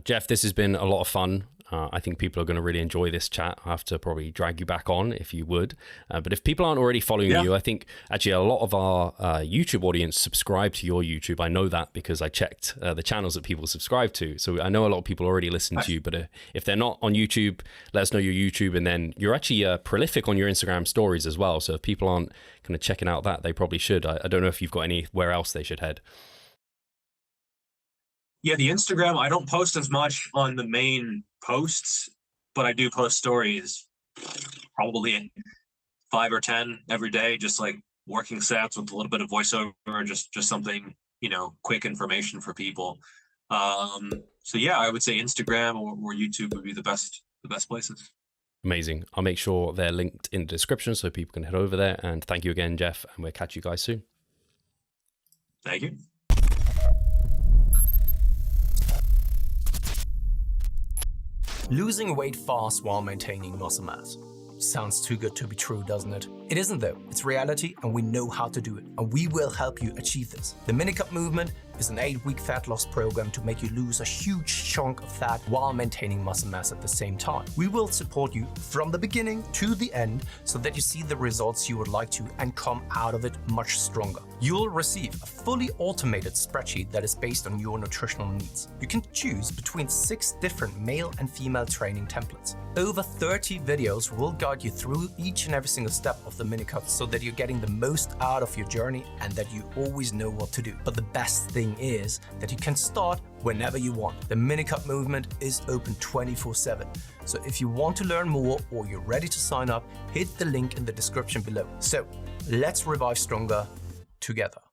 Speaker 1: Geoff, this has been a lot of fun. I think people are going to really enjoy this chat. I have to probably drag you back on if you would. But if people aren't already following you, I think actually a lot of our YouTube audience subscribe to your YouTube. I know that because I checked the channels that people subscribe to. So I know a lot of people already listen to you. But if they're not on YouTube, let us know your YouTube. And then you're actually prolific on your Instagram stories as well. So if people aren't kind of checking out that, they probably should. I don't know if you've got anywhere else they should head.
Speaker 2: Yeah, the Instagram, I don't post as much on the main posts, but I do post stories probably 5 or 10 every day, just like working sets with a little bit of voiceover, just something, quick information for people. So yeah, I would say Instagram or YouTube would be the best places.
Speaker 1: Amazing. I'll make sure they're linked in the description so people can head over there. And thank you again, Geoff, and we'll catch you guys soon.
Speaker 2: Thank you.
Speaker 3: Losing weight fast while maintaining muscle mass. Sounds too good to be true, doesn't it? It isn't though. It's reality, and we know how to do it, and we will help you achieve this. The Minicut movement is an 8-week fat loss program to make you lose a huge chunk of fat while maintaining muscle mass at the same time. We will support you from the beginning to the end so that you see the results you would like to and come out of it much stronger. You'll receive a fully automated spreadsheet that is based on your nutritional needs. You can choose between 6 different male and female training templates. Over 30 videos will guide you through each and every single step of the Minicut so that you're getting the most out of your journey and that you always know what to do. But the best thing is that you can start whenever you want. The Minicut movement is open 24/7. So if you want to learn more or you're ready to sign up, hit the link in the description below. So let's revive stronger together.